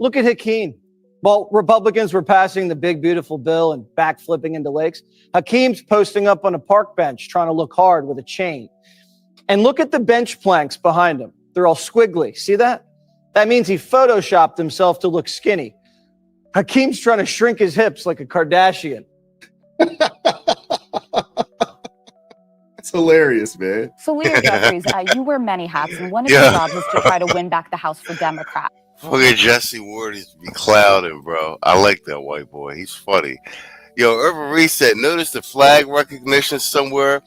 Look at Hakeem. While Republicans were passing the big, beautiful bill and backflipping into lakes, Hakeem's posting up on a park bench trying to look hard with a chain. And look at the bench planks behind him. They're all squiggly. See that? That means he photoshopped himself to look skinny. Hakeem's trying to shrink his hips like a Kardashian. It's hilarious, man. So, Leader Jeffries, you wear many hats, and one of your jobs is to try to win back the House for Democrats. Fucking Jesse Ward is be clouding, bro. I like that white boy. He's funny. Yo, Urban Reset, notice the flag recognition somewhere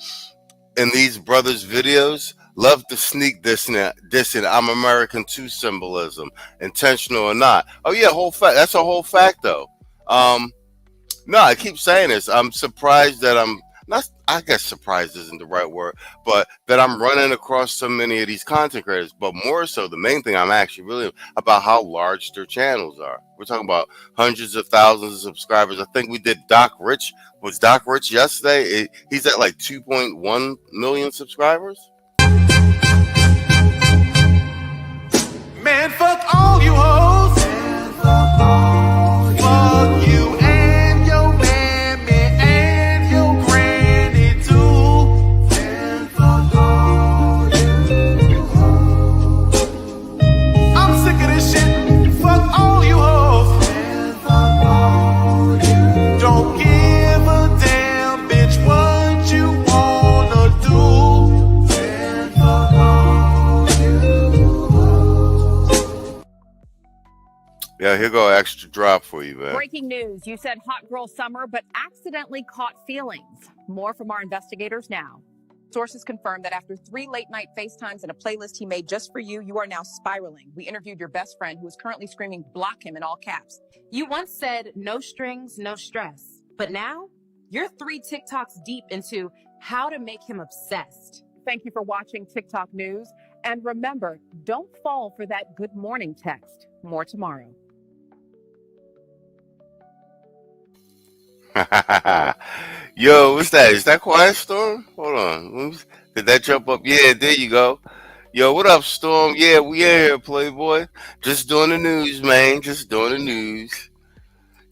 in these brothers' videos? Love to sneak dissing I'm American too symbolism, intentional or not. Oh yeah, whole fact. That's a whole fact though. No, I keep saying this. I'm surprised that I'm not. I guess surprised isn't the right word, but that I'm running across so many of these content creators. But more so, the main thing I'm actually really about how large their channels are. We're talking about hundreds of thousands of subscribers. I think we did Doc Rich. Was Doc Rich yesterday? He's at like 2.1 million subscribers. Man, fuck all you hoes. Fuck you and your mammy and your granny too. I'm sick of this shit. Fuck all you hoes. Don't give a damn, bitch, what you wanna do. Yeah, here go extra drop for you, man. Breaking news. You said hot girl summer, but accidentally caught feelings. More from our investigators now. Sources confirm that after 3 late-night FaceTimes and a playlist he made just for you, you are now spiraling. We interviewed your best friend, who is currently screaming, block him in all caps. You once said no strings, no stress. But now you're 3 TikToks deep into how to make him obsessed. Thank you for watching TikTok News. And remember, don't fall for that good morning text. More tomorrow. Yo, what's that? Is that Quiet Storm? Hold on. Did that jump up? Yeah, there you go. Yo, what up, Storm? Yeah, we in here, Playboy. Just doing the news, man. Just doing the news.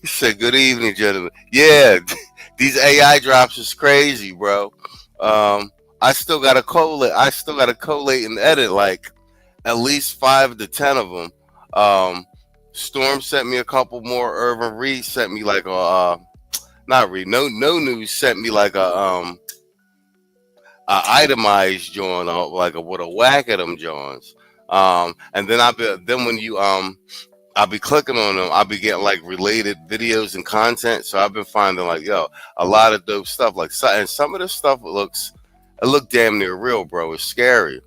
He said, good evening, gentlemen. Yeah, these AI drops is crazy, bro. I still got to collate and edit like at least 5 to 10 of them. Storm sent me a couple more. Irvin Reed sent me like a not Reed. No News sent me like a itemized joint, like with a whack at them joints. And then I'll be clicking on them. I'll be getting like related videos and content. So I've been finding like, yo, a lot of dope stuff. Like, and some of this stuff it looked damn near real, bro. It's scary.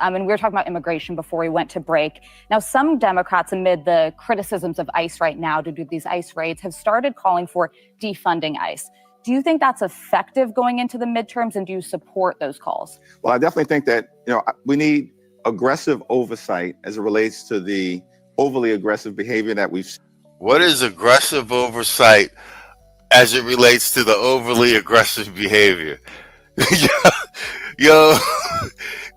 And we were talking about immigration before we went to break. Now, some Democrats, amid the criticisms of ICE right now due to these ICE raids, have started calling for defunding ICE. Do you think that's effective going into the midterms, and do you support those calls? Well, I definitely think that, we need aggressive oversight as it relates to the overly aggressive behavior that we've seen. What is aggressive oversight as it relates to the overly aggressive behavior? Yo,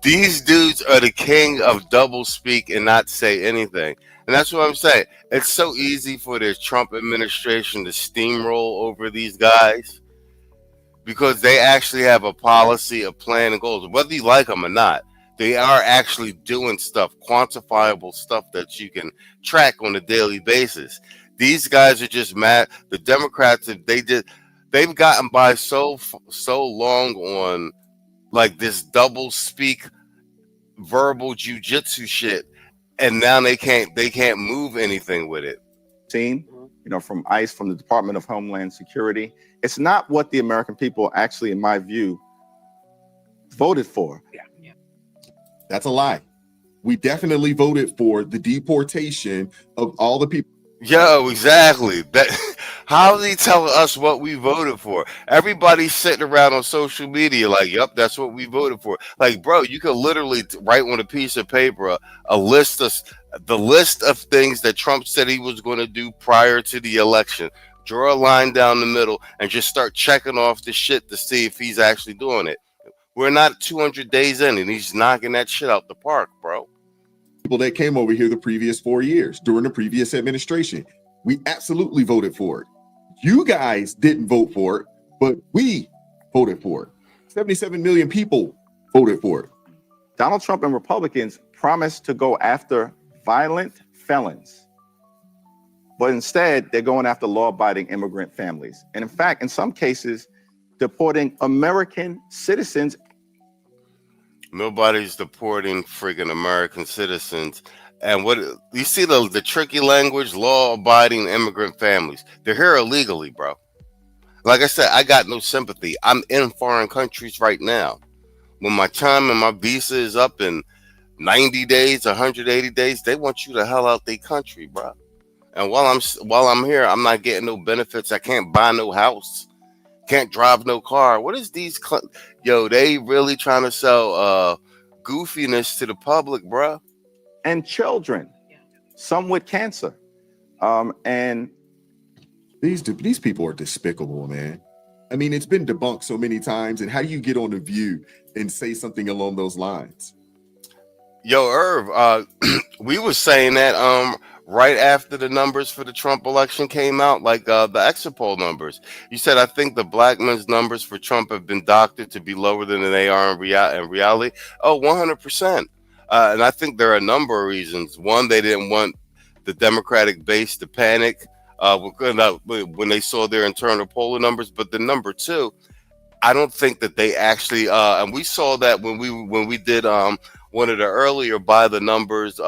these dudes are the king of double speak and not say anything. And that's what I'm saying. It's so easy for the Trump administration to steamroll over these guys because they actually have a policy, a plan, and goals. Whether you like them or not, they are actually doing stuff, quantifiable stuff that you can track on a daily basis. These guys are just mad. The Democrats, they've gotten by so long on like this double speak verbal jujitsu shit, and now they can't move anything with it. Seen, from ICE, from the Department of Homeland Security. It's not what the American people actually, in my view, voted for. Yeah. That's a lie. We definitely voted for the deportation of all the people. Yo, exactly. How are they telling us what we voted for? Everybody's sitting around on social media like, yep, that's what we voted for. Like, bro, you could literally write on a piece of paper the list of things that Trump said he was going to do prior to the election. Draw a line down the middle and just start checking off the shit to see if he's actually doing it. We're not 200 days in and he's knocking that shit out the park, bro. People that came over here the previous 4 years during the previous administration, We absolutely voted for it. You guys didn't vote for it, but we voted for it. 77 million people voted for it. Donald Trump and Republicans promised to go after violent felons, but instead they're going after law-abiding immigrant families. And in fact, in some cases, deporting American citizens. Nobody's deporting friggin' American citizens. And what you see the tricky language, law-abiding immigrant families. They're here illegally, bro. Like I said, I got no sympathy. I'm in foreign countries right now. When my time and my visa is up in 90 days, 180 days, they want you to hell out their country, bro. And while I'm here, I'm not getting no benefits. I can't buy no house. Can't drive no car. What is these? They really trying to sell goofiness to the public, bro. And children, some with cancer. And these people are despicable, man. I mean, it's been debunked so many times. And how do you get on The View and say something along those lines? Yo, Irv, we were saying that right after the numbers for the Trump election came out, like the exit poll numbers. You said, I think the black men's numbers for Trump have been doctored to be lower than they are in reality. Oh, 100%. And I think there are a number of reasons. One, they didn't want the Democratic base to panic when they saw their internal polling numbers. But the number two, I don't think that they actually, and we saw that when we did one of the earlier by the numbers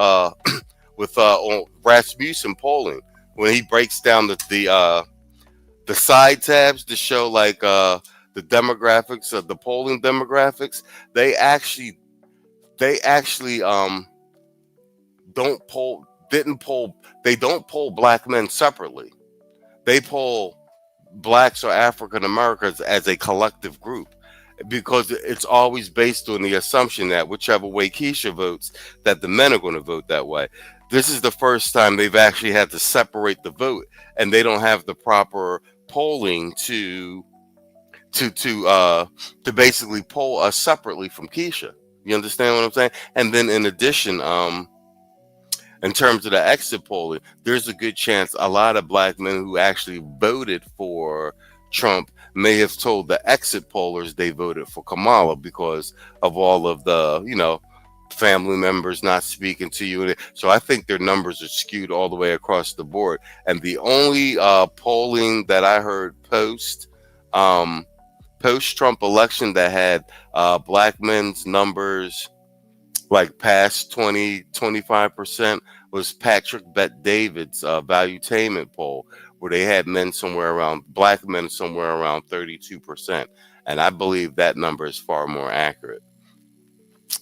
with on Rasmussen polling, when he breaks down the side tabs to show like the demographics of the polling demographics. They actually don't poll black men separately. They poll blacks or African Americans as a collective group, because it's always based on the assumption that whichever way Keisha votes, that the men are going to vote that way. This is the first time they've actually had to separate the vote, and they don't have the proper polling to basically poll us separately from Keisha. You understand what I'm saying? And then in addition, in terms of the exit polling, there's a good chance a lot of black men who actually voted for Trump may have told the exit pollers they voted for Kamala because of all of the, family members not speaking to you. So I think their numbers are skewed all the way across the board. And the only polling that I heard post-Trump election that had black men's numbers like past 20-25% was Patrick Bet-David's valuetainment poll, where they had black men somewhere around 32%. And I believe that number is far more accurate.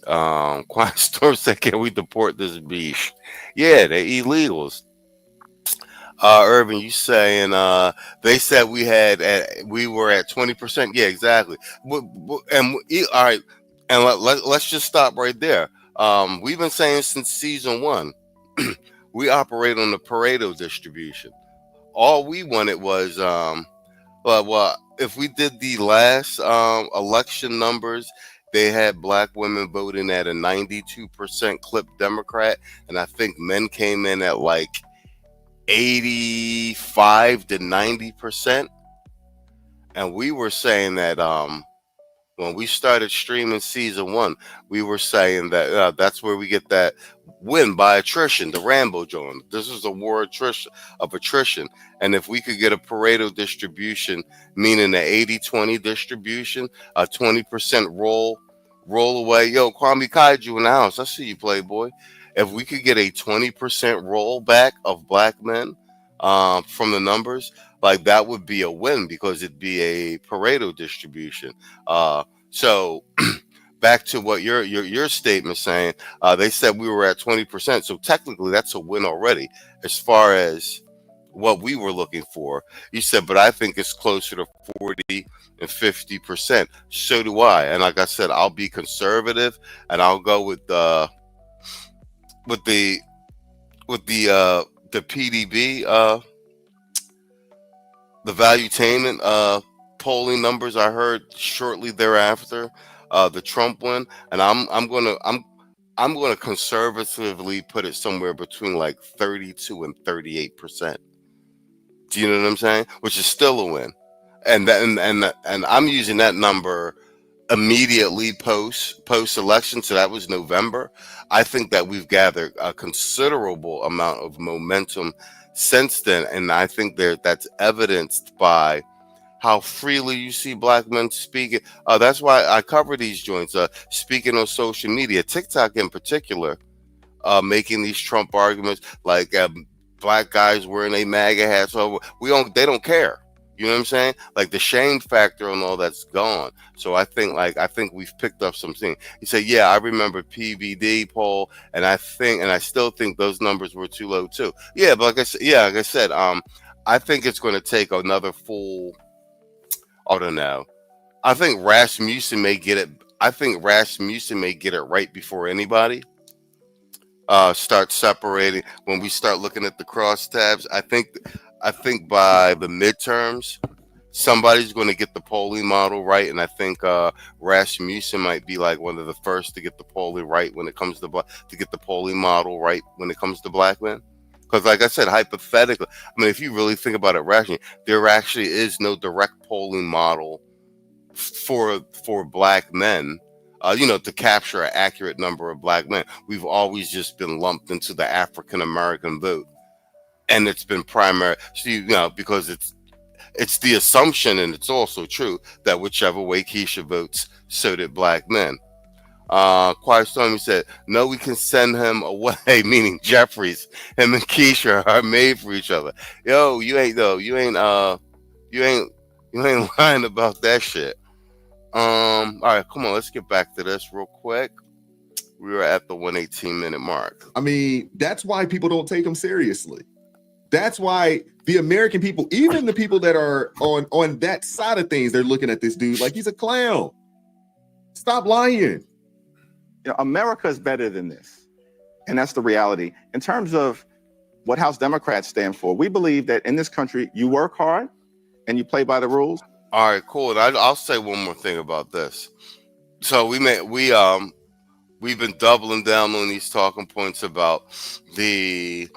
Quiet Storm said, can we deport this beast? Yeah, they're illegals. Irvin, you saying they said we were at 20%? Yeah, exactly. All right, and let's just stop right there. We've been saying since season 1, we operate on the Pareto distribution. All we wanted was, if we did the last election numbers, they had black women voting at a 92% clip Democrat, and I think men came in at like 85 to 90%. And we were saying that when we started streaming season 1, we were saying that that's where we get that win by attrition, the Rambo joint. This is a war of attrition. And if we could get a Pareto distribution, meaning an 80-20 distribution, a 20% roll away. Yo, Kwame Kaiju in the house. I see you, Playboy. If we could get a 20% rollback of black men from the numbers, like that would be a win, because it'd be a Pareto distribution. So back to what your statement saying, they said we were at 20%. So technically that's a win already as far as what we were looking for. You said, but I think it's closer to 40 and 50%. So do I. And like I said, I'll be conservative and I'll go with the PDB, the valuetainment polling numbers I heard shortly thereafter, the Trump one, and I'm gonna conservatively put it somewhere between like 32 and 38%. Do you know what I'm saying? Which is still a win. And I'm using that number immediately post election, so that was November. I think that we've gathered a considerable amount of momentum since then, and I think that's evidenced by how freely you see black men speaking. That's why I cover these joints, speaking on social media, TikTok in particular, making these Trump arguments like black guys wearing a MAGA hats. So they don't care. You know what I'm saying? Like the shame factor and all that's gone. So I think we've picked up some things. He said, yeah, I remember PVD poll, and I still think those numbers were too low too. Yeah, but like I said, I think it's going to take another full. I don't know. I think Rasmussen may get it. I think Rasmussen may get it right before anybody. Start separating when we start looking at the crosstabs. I think by the midterms, somebody's going to get the polling model right, and I think Rasmussen might be like one of the first to get the polling right when it comes to get the polling model right when it comes to black men. Because, like I said, hypothetically, I mean, if you really think about it rationally, there actually is no direct polling model for black men. To capture an accurate number of black men. We've always just been lumped into the African American vote, and it's been primary. So, because it's the assumption, and it's also true, that whichever way Keisha votes, so did black men. Quiet Stormy said, no, we can send him away, meaning Jeffries. Him and Keisha are made for each other. Yo, you ain't lying about that shit. All right, come on, let's get back to this real quick. We were at the 118-minute mark. I mean, that's why people don't take him seriously. That's why the American people, even the people that are on that side of things, they're looking at this dude like he's a clown. Stop lying. America is better than this. And that's the reality. In terms of what House Democrats stand for, we believe that in this country, you work hard and you play by the rules. All right, cool. And I'll say one more thing about this. So we've been doubling down on these talking points about the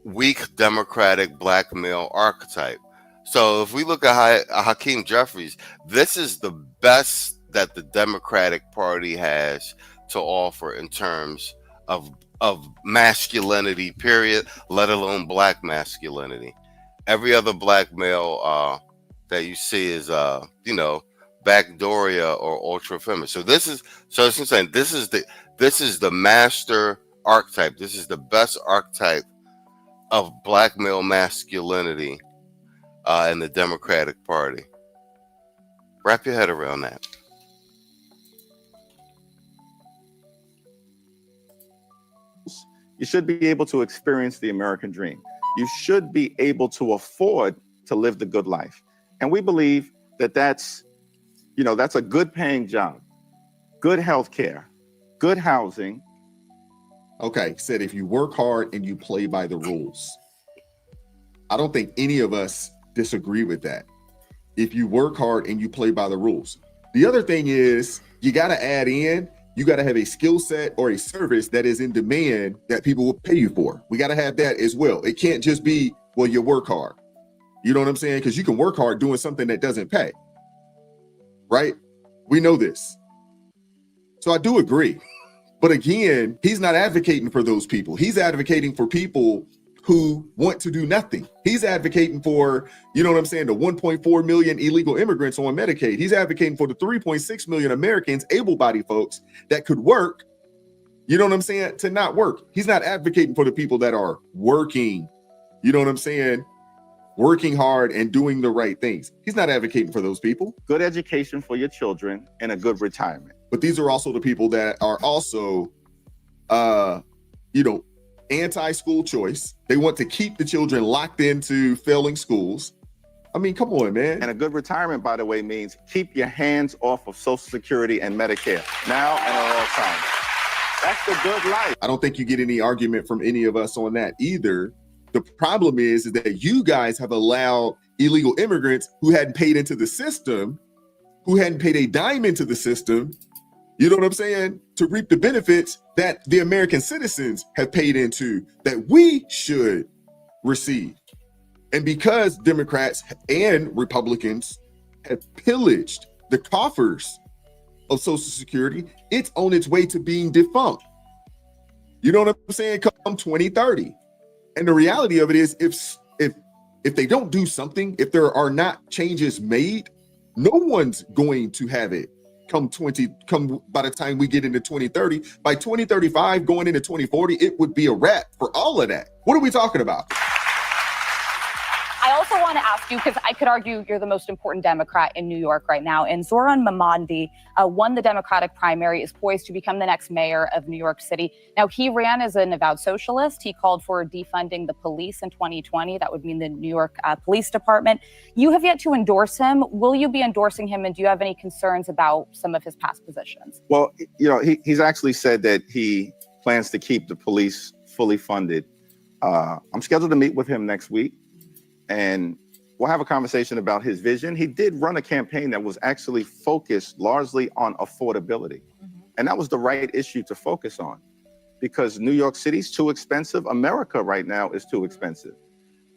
weak Democratic black male archetype. So if we look at Hakeem Jeffries, this is the best that the Democratic Party has to offer in terms of masculinity, period, let alone black masculinity. Every other black male that you see is backdooria or ultra feminist. So this is the master archetype. This is the best archetype of black male masculinity in the Democratic Party. Wrap your head around that. You should be able to experience the American dream. You should be able to afford to live the good life. And we believe that that's a good paying job, good health care, good housing. Okay, said if you work hard and you play by the rules. I don't think any of us disagree with that. If you work hard and you play by the rules. The other thing is you got to add in, you got to have a skill set or a service that is in demand that people will pay you for. We got to have that as well. It can't just be, well, you work hard. You know what I'm saying? Because you can work hard doing something that doesn't pay. Right? We know this. So I do agree. But again, he's not advocating for those people. He's advocating for people who want to do nothing. He's advocating for, you know what I'm saying, the 1.4 million illegal immigrants on Medicaid. He's advocating for the 3.6 million Americans, able-bodied folks that could work, you know what I'm saying, to not work. He's not advocating for the people that are working, you know what I'm saying, working hard and doing the right things. He's not advocating for those people. Good education for your children and a good retirement. But these are also the people that are also, anti-school choice. They want to keep the children locked into failing schools. I mean, come on, man. And a good retirement, by the way, means keep your hands off of Social Security and Medicare now and at all times. That's the good life. I don't think you get any argument from any of us on that either. The problem is that you guys have allowed illegal immigrants who hadn't paid into the system, who hadn't paid a dime into the system, you know what I'm saying, to reap the benefits that the American citizens have paid into, that we should received. And because Democrats and Republicans have pillaged the coffers of Social Security, it's on its way to being defunct. You know what I'm saying? Come 2030. And the reality of it is, if they don't do something, if there are not changes made, no one's going to have it come by the time we get into 2030. By 2035, going into 2040, it would be a wrap for all of that. What are we talking about? I also want to ask you, because I could argue you're the most important Democrat in New York right now, and Zoran Mamandi won the Democratic primary, is poised to become the next mayor of New York City. Now, he ran as an avowed socialist. He called for defunding the police in 2020. That would mean the New York Police Department. You have yet to endorse him. Will you be endorsing him, and do you have any concerns about some of his past positions? Well, you know, he's actually said that he plans to keep the police fully funded. I'm scheduled to meet with him next week, and we'll have a conversation about his vision. He did run a campaign that was actually focused largely on affordability. And that was the right issue to focus on, because New York City's too expensive. America right now is too expensive.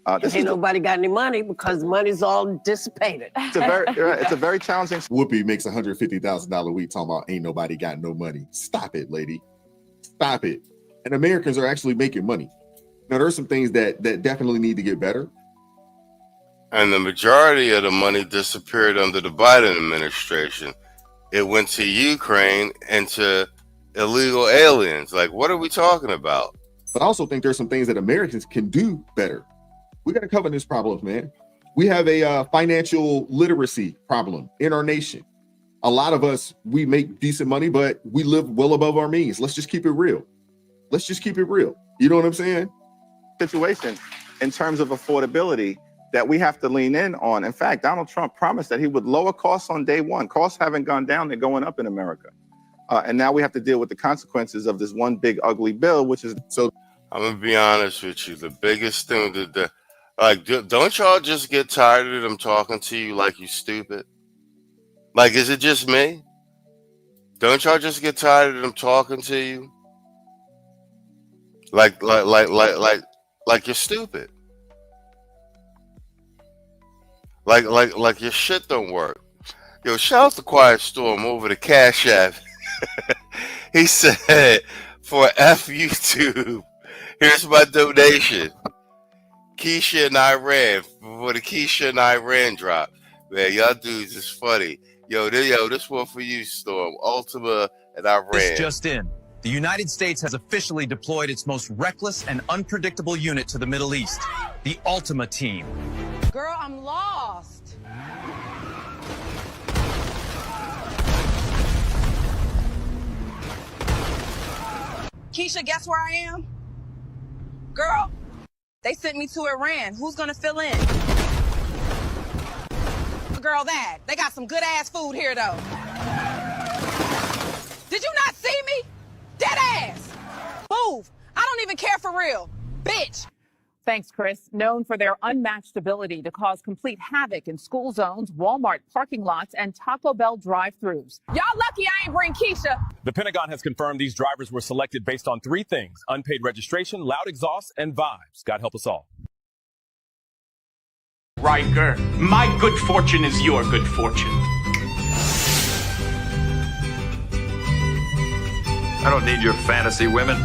Ain't nobody got any money because the money's all dissipated. It's a very challenging. Whoopi makes $150,000 a week talking about ain't nobody got no money. Stop it, lady. Stop it. And Americans are actually making money. Now, there's some things that definitely need to get better. And the majority of the money disappeared under the Biden administration. It went to Ukraine and to illegal aliens. Like, what are we talking about? But I also think there's some things that Americans can do better. We got to cover this problem, man. We have a financial literacy problem in our nation. A lot of us, we make decent money, but we live well above our means. Let's just keep it real. Let's just keep it real. You know what I'm saying? Situation in terms of affordability that we have to lean in on. In fact, Donald Trump promised that he would lower costs on day one. Costs haven't gone down, they're going up in America. And now we have to deal with the consequences of this one big ugly bill, which is so. I'm gonna be honest with you. The biggest thing don't y'all just get tired of them talking to you like you stupid? Like, is it just me? Don't y'all just get tired of them talking to you? Like you're stupid. Like your shit don't work. Yo, shout out to Quiet Storm over the Cash App. He said, for F YouTube, here's my donation. Keisha and Iran, for the Keisha and Iran drop. Man, y'all dudes is funny. Yo, this one for you, Storm. Ultima and Iran. This just in. The United States has officially deployed its most reckless and unpredictable unit to the Middle East, the Ultima Team. Girl, I'm lost. Keisha, guess where I am? Girl, they sent me to Iran. Who's gonna fill in? Girl, that. They got some good ass food here, though. Did you not see me? Dead ass. Move. I don't even care for real. Bitch. Thanks, Chris. Known for their unmatched ability to cause complete havoc in school zones, Walmart parking lots, and Taco Bell drive-thrus. Y'all lucky I ain't bring Keisha. The Pentagon has confirmed these drivers were selected based on three things: unpaid registration, loud exhaust, and vibes. God help us all. Riker, my good fortune is your good fortune. I don't need your fantasy women.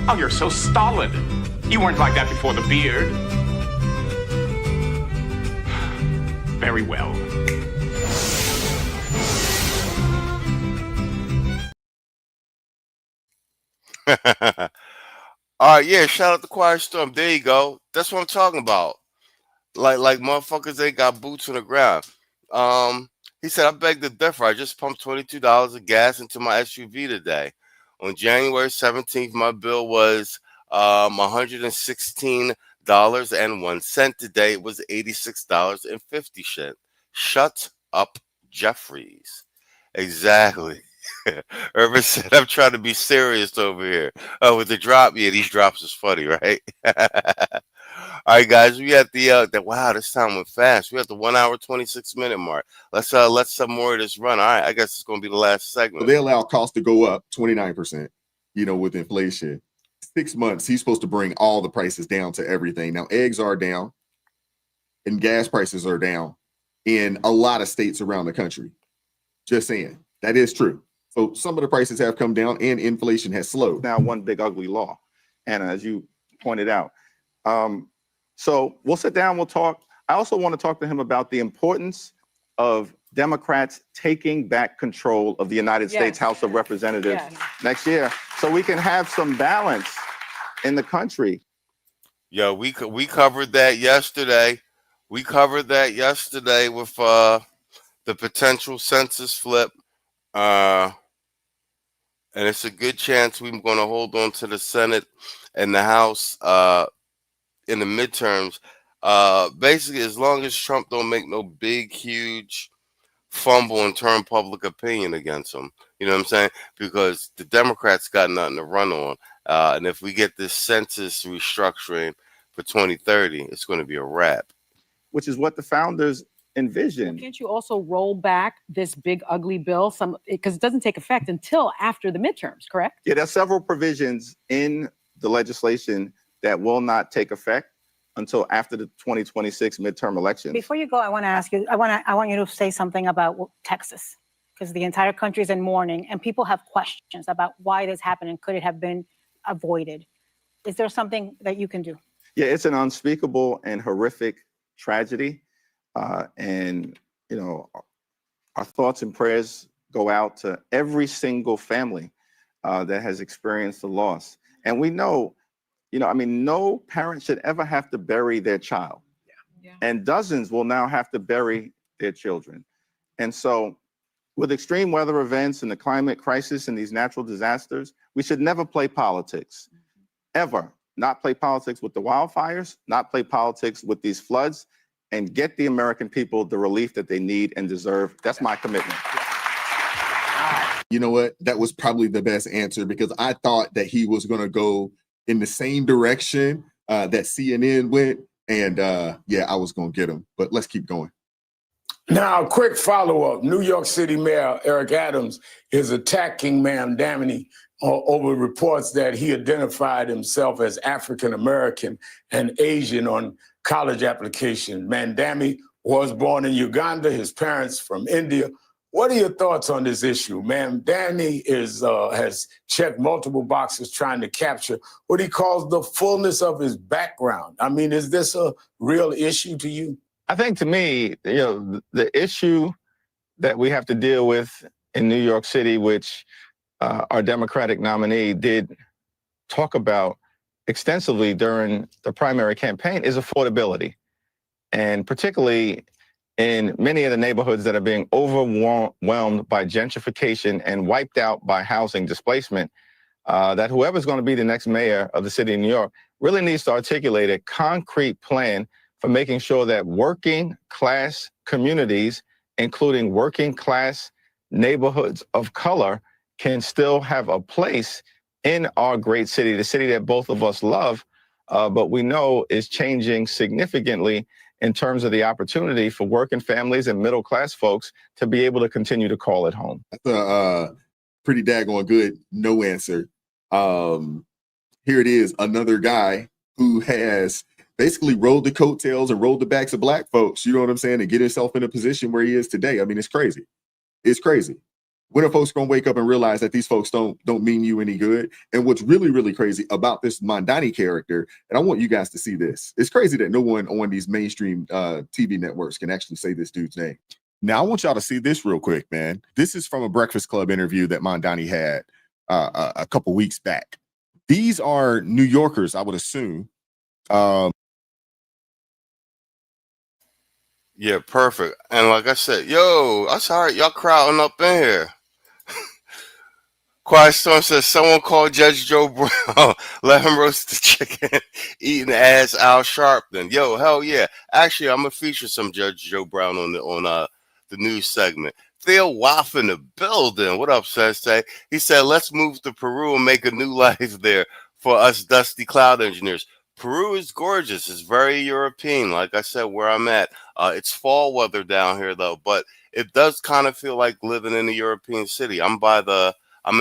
Oh, you're so stolid. You weren't like that before the beard. Very well. All right, yeah, shout out to Quiet Storm. There you go. That's what I'm talking about. Like motherfuckers ain't got boots on the ground. He said, I beg to differ. I just pumped $22 of gas into my SUV today. On January 17th, my bill was $116.01. Today it was $86.50. Shut up, Jeffries. Exactly. Urban said, I'm trying to be serious over here. Oh, with the drop, yeah, these drops is funny, right? All right, guys, we at the wow, this time went fast. We at the 1 hour 26-minute mark. Let's let some more of this run. All right, I guess it's gonna be the last segment. They allow costs to go up 29%, with inflation. 6 months, he's supposed to bring all the prices down to everything. Now, eggs are down and gas prices are down in a lot of states around the country. Just saying, that is true. So some of the prices have come down and inflation has slowed. Now, one big ugly law. And as you pointed out, so we'll sit down, we'll talk. I also want to talk to him about the importance of Democrats taking back control of the United States House of Representatives next year, so we can have some balance in the country. Yeah, we covered that yesterday. We covered that yesterday with the potential census flip. And it's a good chance we're going to hold on to the Senate and the House in the midterms. Basically, as long as Trump don't make no big, huge fumble and turn public opinion against him. You know what I'm saying? Because the Democrats got nothing to run on. And if we get this census restructuring for 2030, it's going to be a wrap. Which is what the founders envisioned. Can't you also roll back this big ugly bill because it doesn't take effect until after the midterms, correct? Yeah, there's several provisions in the legislation that will not take effect until after the 2026 midterm elections. Before you go, I want to ask you, I want you to say something about Texas, because the entire country is in mourning and people have questions about why this happened and could it have been avoided. Is there something that you can do? Yeah, it's an unspeakable and horrific tragedy. And, you know, our thoughts and prayers go out to every single family that has experienced the loss. And we know, you know, I mean, no parent should ever have to bury their child. And dozens will now have to bury their children. And so with extreme weather events and the climate crisis and these natural disasters, we should never play politics, ever. Not play politics with the wildfires, not play politics with these floods, and get the American people the relief that they need and deserve. That's my commitment. You know what? That was probably the best answer, because I thought that he was going to go in the same direction that CNN went. And yeah, I was going to get him. But let's keep going. Now, quick follow-up. New York City Mayor Eric Adams is attacking Mamdani over reports that he identified himself as African-American and Asian on college application. Mamdani was born in Uganda, his parents from India. What are your thoughts on this issue? Mamdani has checked multiple boxes trying to capture what he calls the fullness of his background. I mean, is this a real issue to you? I think to me, you know, the issue that we have to deal with in New York City, which our Democratic nominee did talk about extensively during the primary campaign, is affordability. And particularly in many of the neighborhoods that are being overwhelmed by gentrification and wiped out by housing displacement, that whoever's going to be the next mayor of the city of New York really needs to articulate a concrete plan for making sure that working class communities, including working class neighborhoods of color, can still have a place in our great city, the city that both of us love, but we know is changing significantly in terms of the opportunity for working families and middle class folks to be able to continue to call it home. That's a pretty daggone good no answer. Here it is, another guy who has basically rolled the coattails and rolled the backs of black folks, you know what I'm saying, and get himself in a position where he is today. I mean, it's crazy. It's crazy. When are folks gonna wake up and realize that these folks don't mean you any good? And what's really, really crazy about this Mamdani character, and I want you guys to see this, it's crazy that no one on these mainstream TV networks can actually say this dude's name. Now, I want y'all to see this real quick, man. This is from a Breakfast Club interview that Mamdani had a couple weeks back. These are New Yorkers, I would assume. Yeah, perfect. And like I said, yo, I'm sorry, y'all crowding up in here. Quiet Storm says someone called Judge Joe Brown, let him roast the chicken, eating ass Al Sharpton. Yo, hell yeah. Actually, I'm gonna feature some Judge Joe Brown on the news segment. Theo Waff in the building. What up, Sensei? He said, let's move to Peru and make a new life there for us dusty cloud engineers. Peru is gorgeous. It's very European, like I said, where I'm at. It's fall weather down here, though, but it does kind of feel like living in a European city. I'm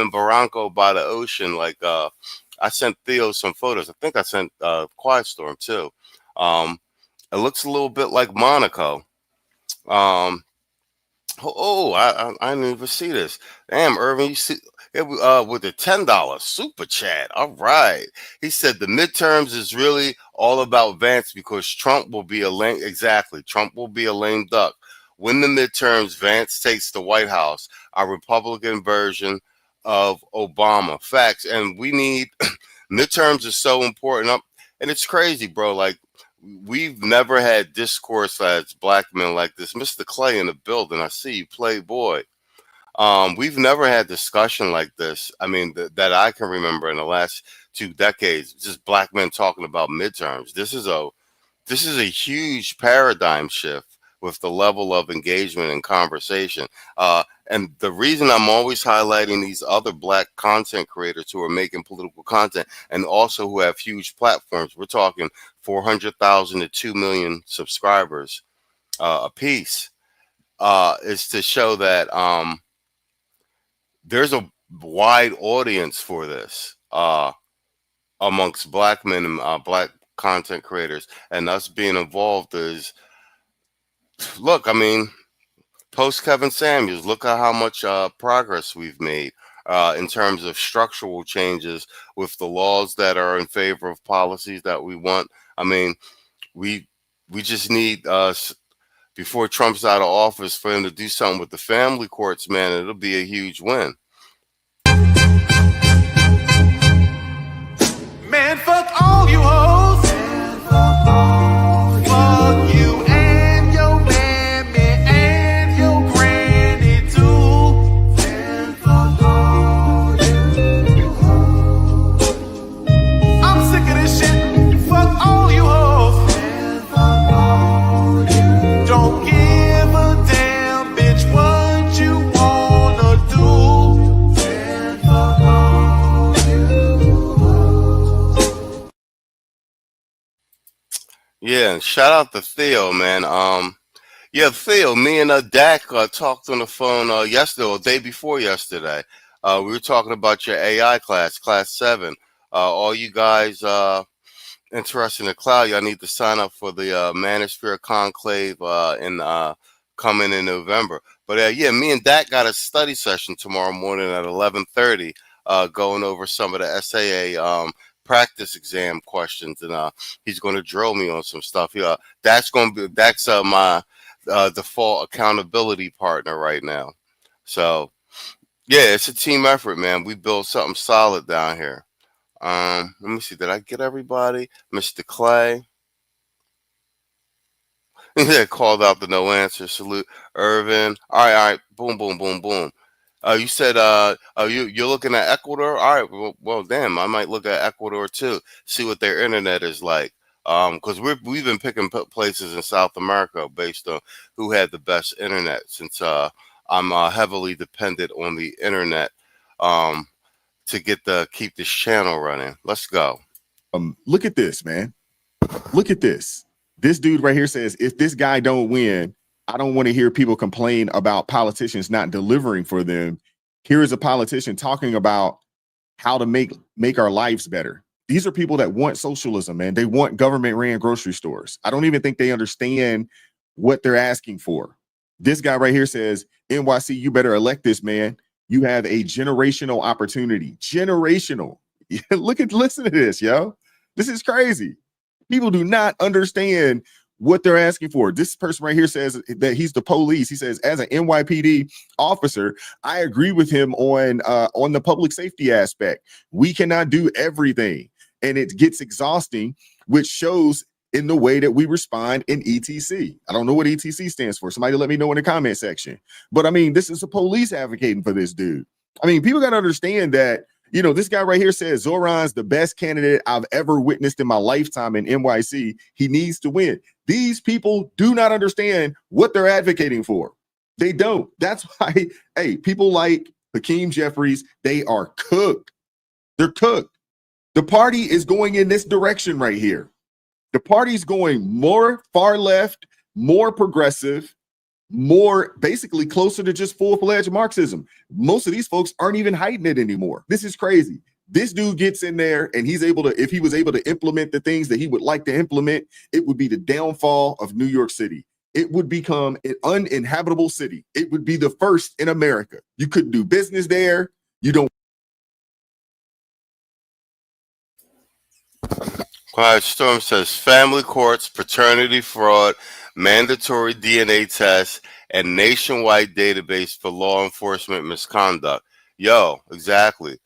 in Barranco by the ocean, like I sent Theo some photos. I think I sent Quiet Storm too. It looks a little bit like Monaco. I didn't even see this. Damn, Irvin, you see it with the $10 super chat. All right. He said the midterms is really all about Vance because Trump will be a lame. Exactly. Trump will be a lame duck. Win the midterms, Vance takes the White House, our Republican version of Obama. Facts. And we need midterms is so important. And it's crazy, bro. Like, we've never had discourse as black men like this. Mr. Clay in the building. I see you, Playboy. We've never had discussion like this. I mean, that I can remember in the last 2 decades, just black men talking about midterms. This is a huge paradigm shift with the level of engagement and conversation. And the reason I'm always highlighting these other black content creators who are making political content and also who have huge platforms, we're talking 400,000 to 2 million subscribers a piece, is to show that there's a wide audience for this amongst black men and black content creators, and us being involved is, look, I mean, post Kevin Samuels, look at how much progress we've made in terms of structural changes with the laws that are in favor of policies that we want. I mean, we just need before Trump's out of office for him to do something with the family courts, man. It'll be a huge win. Man, fuck all you hoes. Fuck you and your mammy and your granny too. Fuck all you hoes. I'm sick of this shit. Fuck all you hoes. Fuck all you. Don't give a damn, bitch, what you wanna do. Fuck all you hoes. Yeah, and shout out to Theo, man. Yeah, Theo, me and Dak talked on the phone yesterday or day before yesterday. We were talking about your AI class 7. All you guys interested in the cloud, y'all need to sign up for the Manosphere Conclave coming in November. But yeah, me and Dak got a study session tomorrow morning at 11:30, going over some of the SAA practice exam questions, and he's going to drill me on some stuff. Yeah, that's my default accountability partner right now. So yeah, it's a team effort, man. We built something solid down here. Let me see. Did I get everybody? Mr. Clay. Yeah, called out the no answer. Salute, Irvin. All right. Boom, boom, boom, boom. You said you're looking at Ecuador. All right. Well, damn. I might look at Ecuador too. See what their internet is like. Because we've been picking places in South America based on who had the best internet. Since I'm heavily dependent on the internet to keep this channel running. Let's go. Look at this, man. Look at this. This dude right here says, if this guy don't win, I don't want to hear people complain about politicians not delivering for them. Here is a politician talking about how to make our lives better. These are people that want socialism, man. They want government-ran grocery stores. I don't even think they understand what they're asking for. This guy right here says, NYC, you better elect this man. You have a generational opportunity. Generational. Listen to this, yo. This is crazy. People do not understand what they're asking for. This person right here says that he's the police. He says, as an NYPD officer, I agree with him on the public safety aspect. We cannot do everything, and it gets exhausting, which shows in the way that we respond in ETC. I don't know what ETC stands for. Somebody let me know in the comment section. But I mean, this is the police advocating for this dude. I mean, people got to understand that, you know, this guy right here says Zoran's the best candidate I've ever witnessed in my lifetime in NYC. He needs to win. These people do not understand what they're advocating for. They don't. That's why, hey, people like Hakeem Jeffries, they are cooked. They're cooked. The party is going in this direction right here. The party's going more far left, more progressive, more basically closer to just full-fledged Marxism. Most of these folks aren't even hiding it anymore. This is crazy. This dude gets in there and he's able to, if he was able to implement the things that he would like to implement, it would be the downfall of New York City. It would become an uninhabitable city. It would be the first in America. You couldn't do business there. You don't. Quiet Storm says family courts, paternity fraud, mandatory DNA tests, and nationwide database for law enforcement misconduct. Yo, exactly.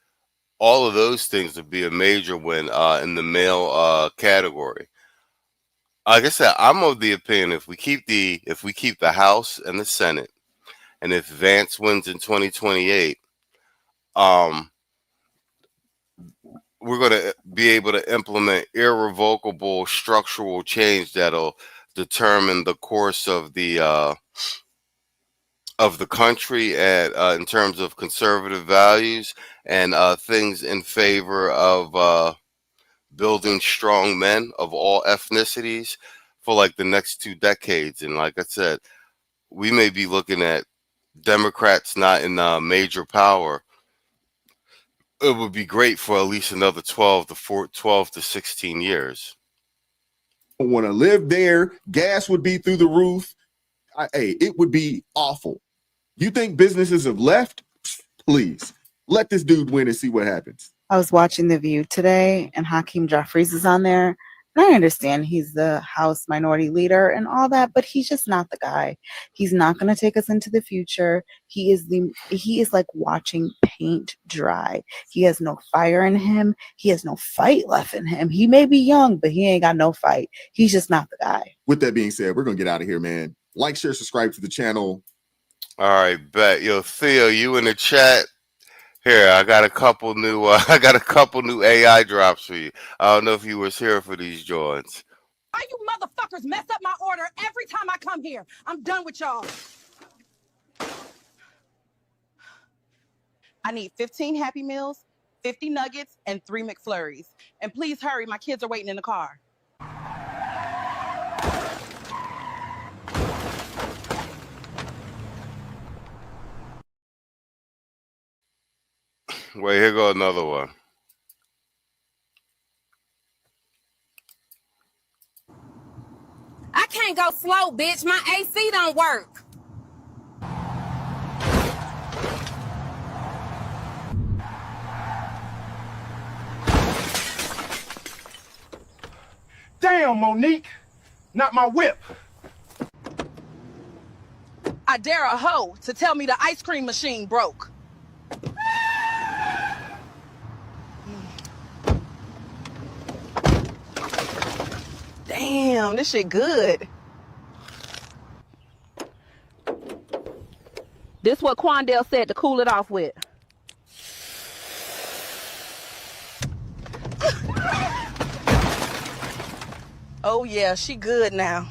All of those things would be a major win in the male category. Like I said, I'm of the opinion if we keep the House and the Senate, and if Vance wins in 2028, we're going to be able to implement irrevocable structural change that'll determine the course of the country in terms of conservative values and things in favor of building strong men of all ethnicities for like the next 2 decades. And like I said, we may be looking at Democrats not in major power. It would be great for at least another 12 to 16 years. Want to live there. Gas would be through the roof. Hey, it would be awful. You think businesses have left? Please let this dude win and see what happens. I was watching The View today, and Hakeem Jeffries is on there. And I understand he's the House Minority Leader and all that, but he's just not the guy. He's not going to take us into the future. He is like watching paint dry. He has no fire in him. He has no fight left in him. He may be young, but he ain't got no fight. He's just not the guy. With that being said, we're going to get out of here, man. Like, share, subscribe to the channel. All right, bet. Yo, Theo, you in the chat? Here, I got a couple new AI drops for you. I don't know if you was here for these joints. Why you motherfuckers mess up my order every time I come here? I'm done with y'all. I need 15 Happy Meals, 50 nuggets, and 3 McFlurries. And please hurry, my kids are waiting in the car. Wait, here go another one. I can't go slow, bitch. My AC don't work. Damn, Monique. Not my whip. I dare a hoe to tell me the ice cream machine broke. Damn, this shit good. This what Quandale said to cool it off with. Oh yeah, she good now.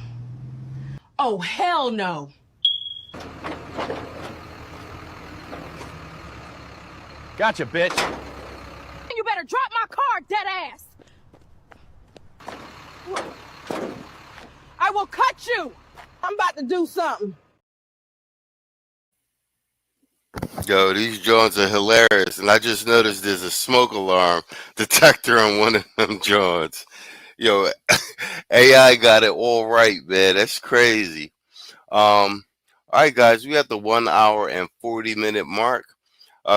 Oh hell no. Gotcha, bitch. You better drop my car, dead ass. I will cut you. I'm about to do something. Yo, these joints are hilarious. And I just noticed there's a smoke alarm detector on one of them joints. Yo, AI got it all right, man. That's crazy. All right, guys, we at the 1 hour and 40-minute mark.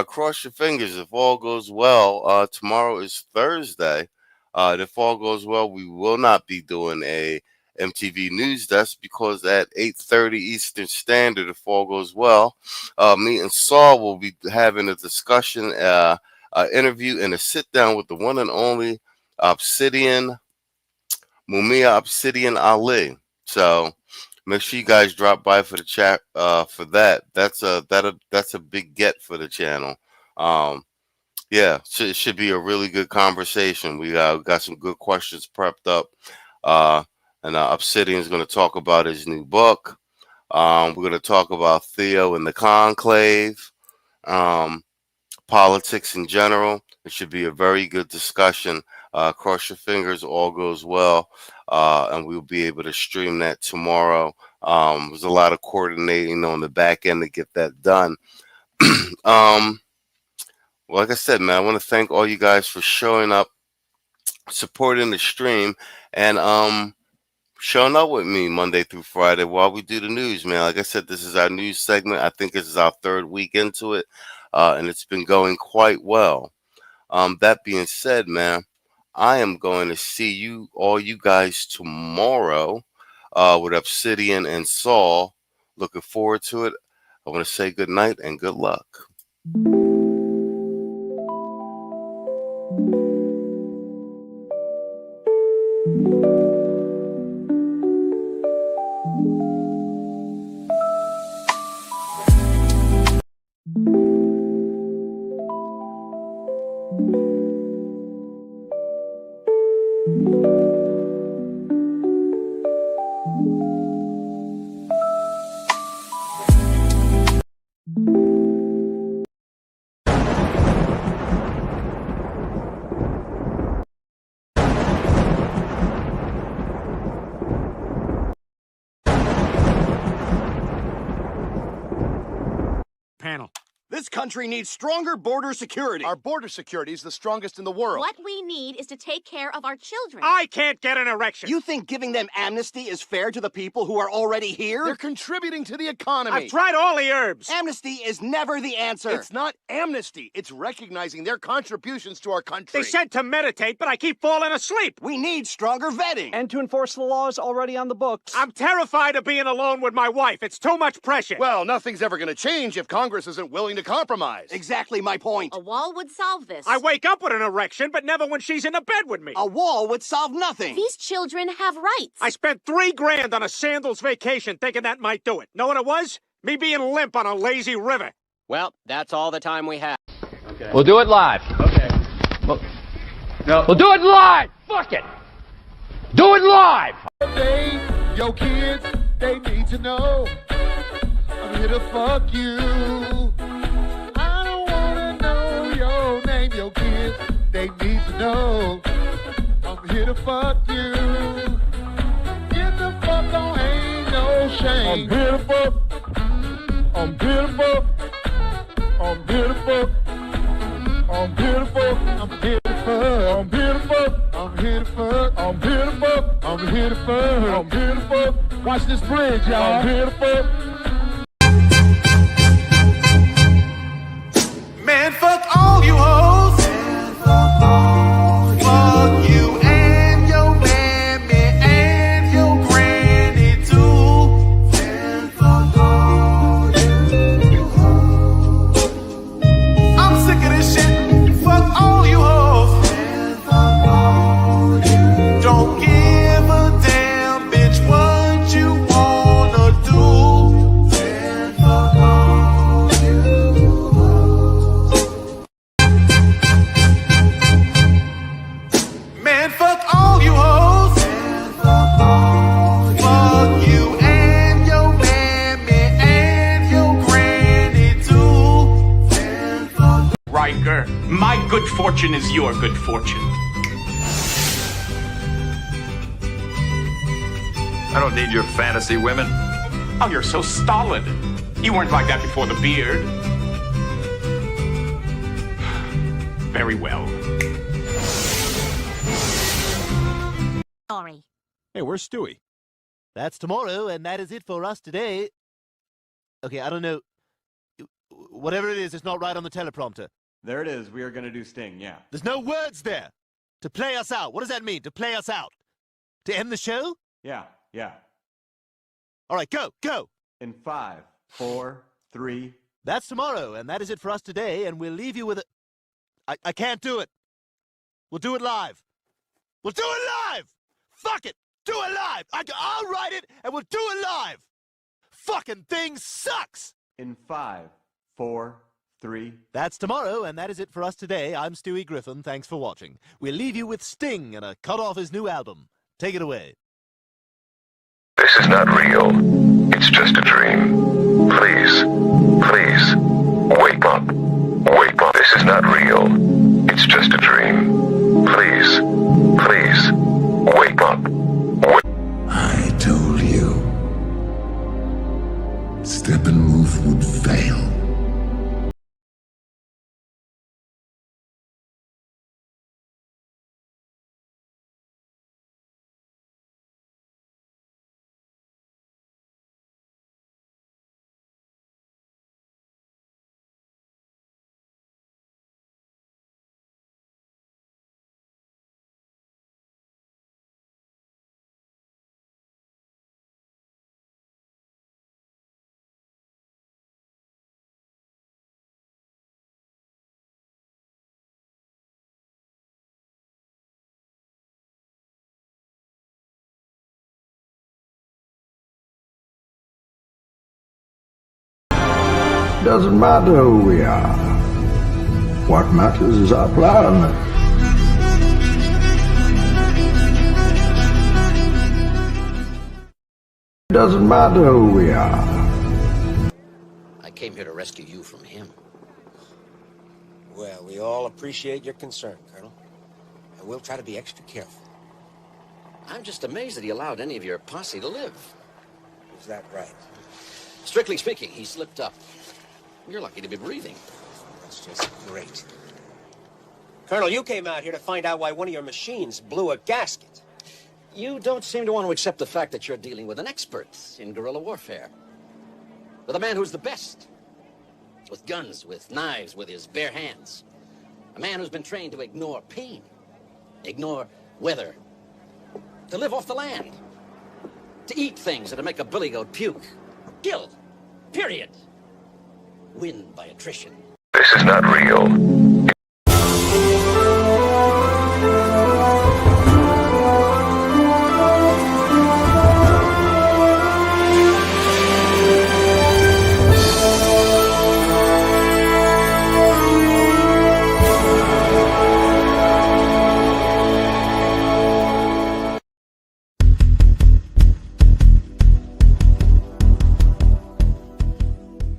Cross your fingers. If all goes well, tomorrow is Thursday. If all goes well, we will not be doing a MTV News Desk because at 8:30 Eastern Standard, if all goes well, me and Saul will be having a discussion, interview, and a sit-down with the one and only Mumia Obsidian Ali. So make sure you guys drop by for the chat for that. That's a big get for the channel. Yeah, so it should be a really good conversation. We got some good questions prepped up. And Obsidian is going to talk about his new book. We're going to talk about Theo and the Conclave, politics in general. It should be a very good discussion. Cross your fingers, all goes well, and we'll be able to stream that tomorrow. There's a lot of coordinating on the back end to get that done. Well, like I said, man, I want to thank all you guys for showing up, supporting the stream, and showing up with me Monday through Friday while we do the news, man. Like I said, this is our news segment. I think this is our third week into it, and it's been going quite well. That being said, man, I am going to see all you guys tomorrow with Obsidian and Saul. Looking forward to it. I want to say good night and good luck. Panel. This country needs stronger border security. Our border security is the strongest in the world. What we need is to take care of our children. I can't get an erection. You think giving them amnesty is fair to the people who are already here? They're contributing to the economy. I've tried all the herbs. Amnesty is never the answer. It's not amnesty. It's recognizing their contributions to our country. They said to meditate, but I keep falling asleep. We need stronger vetting. And to enforce the laws already on the books. I'm terrified of being alone with my wife. It's too much pressure. Well, nothing's ever going to change if Congress isn't willing to compromise. Exactly my point. A wall would solve this. I wake up with an erection, but never when she's in the bed with me. A wall would solve nothing. These children have rights. I spent $3 grand on a sandals vacation thinking that might do it. Know what it was? Me being limp on a lazy river. Well, that's all the time we have. Okay. We'll do it live. Okay. We'll do it live. Fuck it. Do it live. Yo, kids, they need to know I'm here to fuck you. I don't wanna know your name, yo, kids, they need to know I'm here to fuck you. Get the fuck on, ain't no shame. I'm here to fuck. I'm here to fuck. I'm here to fuck. I'm here to fuck. I'm here to fuck. I'm here to fuck. I'm here to fuck. I'm here to fuck. I'm here to fuck. I'm here to fuck. Watch this bridge, y'all. I'm here to fuck. Man, fuck all you hoes. Man, fuck all you. Fuck you and your mammy and your granny too. Man, fuck all you hoes. I'm sick of this shit. Fuck all you hoes. Man, fuck all you. Don't give a damn, bitch, what you wanna do. Man, fuck all you hoes. Man, fuck all you hoes. Man, fuck all you. Fuck you and your mammy and your granny too. Man, fuck. Riker, my good fortune is your good fortune. I don't need your fantasy women. Oh, you're so stolid. You weren't like that before the beard. Very well. Sorry. Hey, where's Stewie? That's tomorrow, and that is it for us today. Okay, I don't know. Whatever it is, it's not right on the teleprompter. There it is. We are going to do Sting, yeah. There's no words there. To play us out. What does that mean, to play us out? To end the show? Yeah. All right, go. In 5, 4, 3. That's tomorrow, and that is it for us today, and we'll leave you with a... I can't do it. We'll do it live. We'll do it live! Fuck it! Do it live! I'll write it, and we'll do it live! Fucking thing sucks! In 5, 4, 3. That's tomorrow, and that is it for us today. I'm Stewie Griffin. Thanks for watching. We'll leave you with Sting and a cut off his new album. Take it away. This is not real. It's just a dream. Please, wake up. Wake up. This is not real. It's just a dream. Please, wake up. I told you. Steppenwolf would fail. Doesn't matter who we are. What matters is our plan. Doesn't matter who we are. I came here to rescue you from him. Well, we all appreciate your concern, Colonel. And we'll try to be extra careful. I'm just amazed that he allowed any of your posse to live. Is that right? Strictly speaking, he slipped up. You're lucky to be breathing. That's just great. Colonel, you came out here to find out why one of your machines blew a gasket. You don't seem to want to accept the fact that you're dealing with an expert in guerrilla warfare. With a man who's the best. With guns, with knives, with his bare hands. A man who's been trained to ignore pain. Ignore weather. To live off the land. To eat things that'll make a billy goat puke. Kill. Period. Win by attrition. This is not real.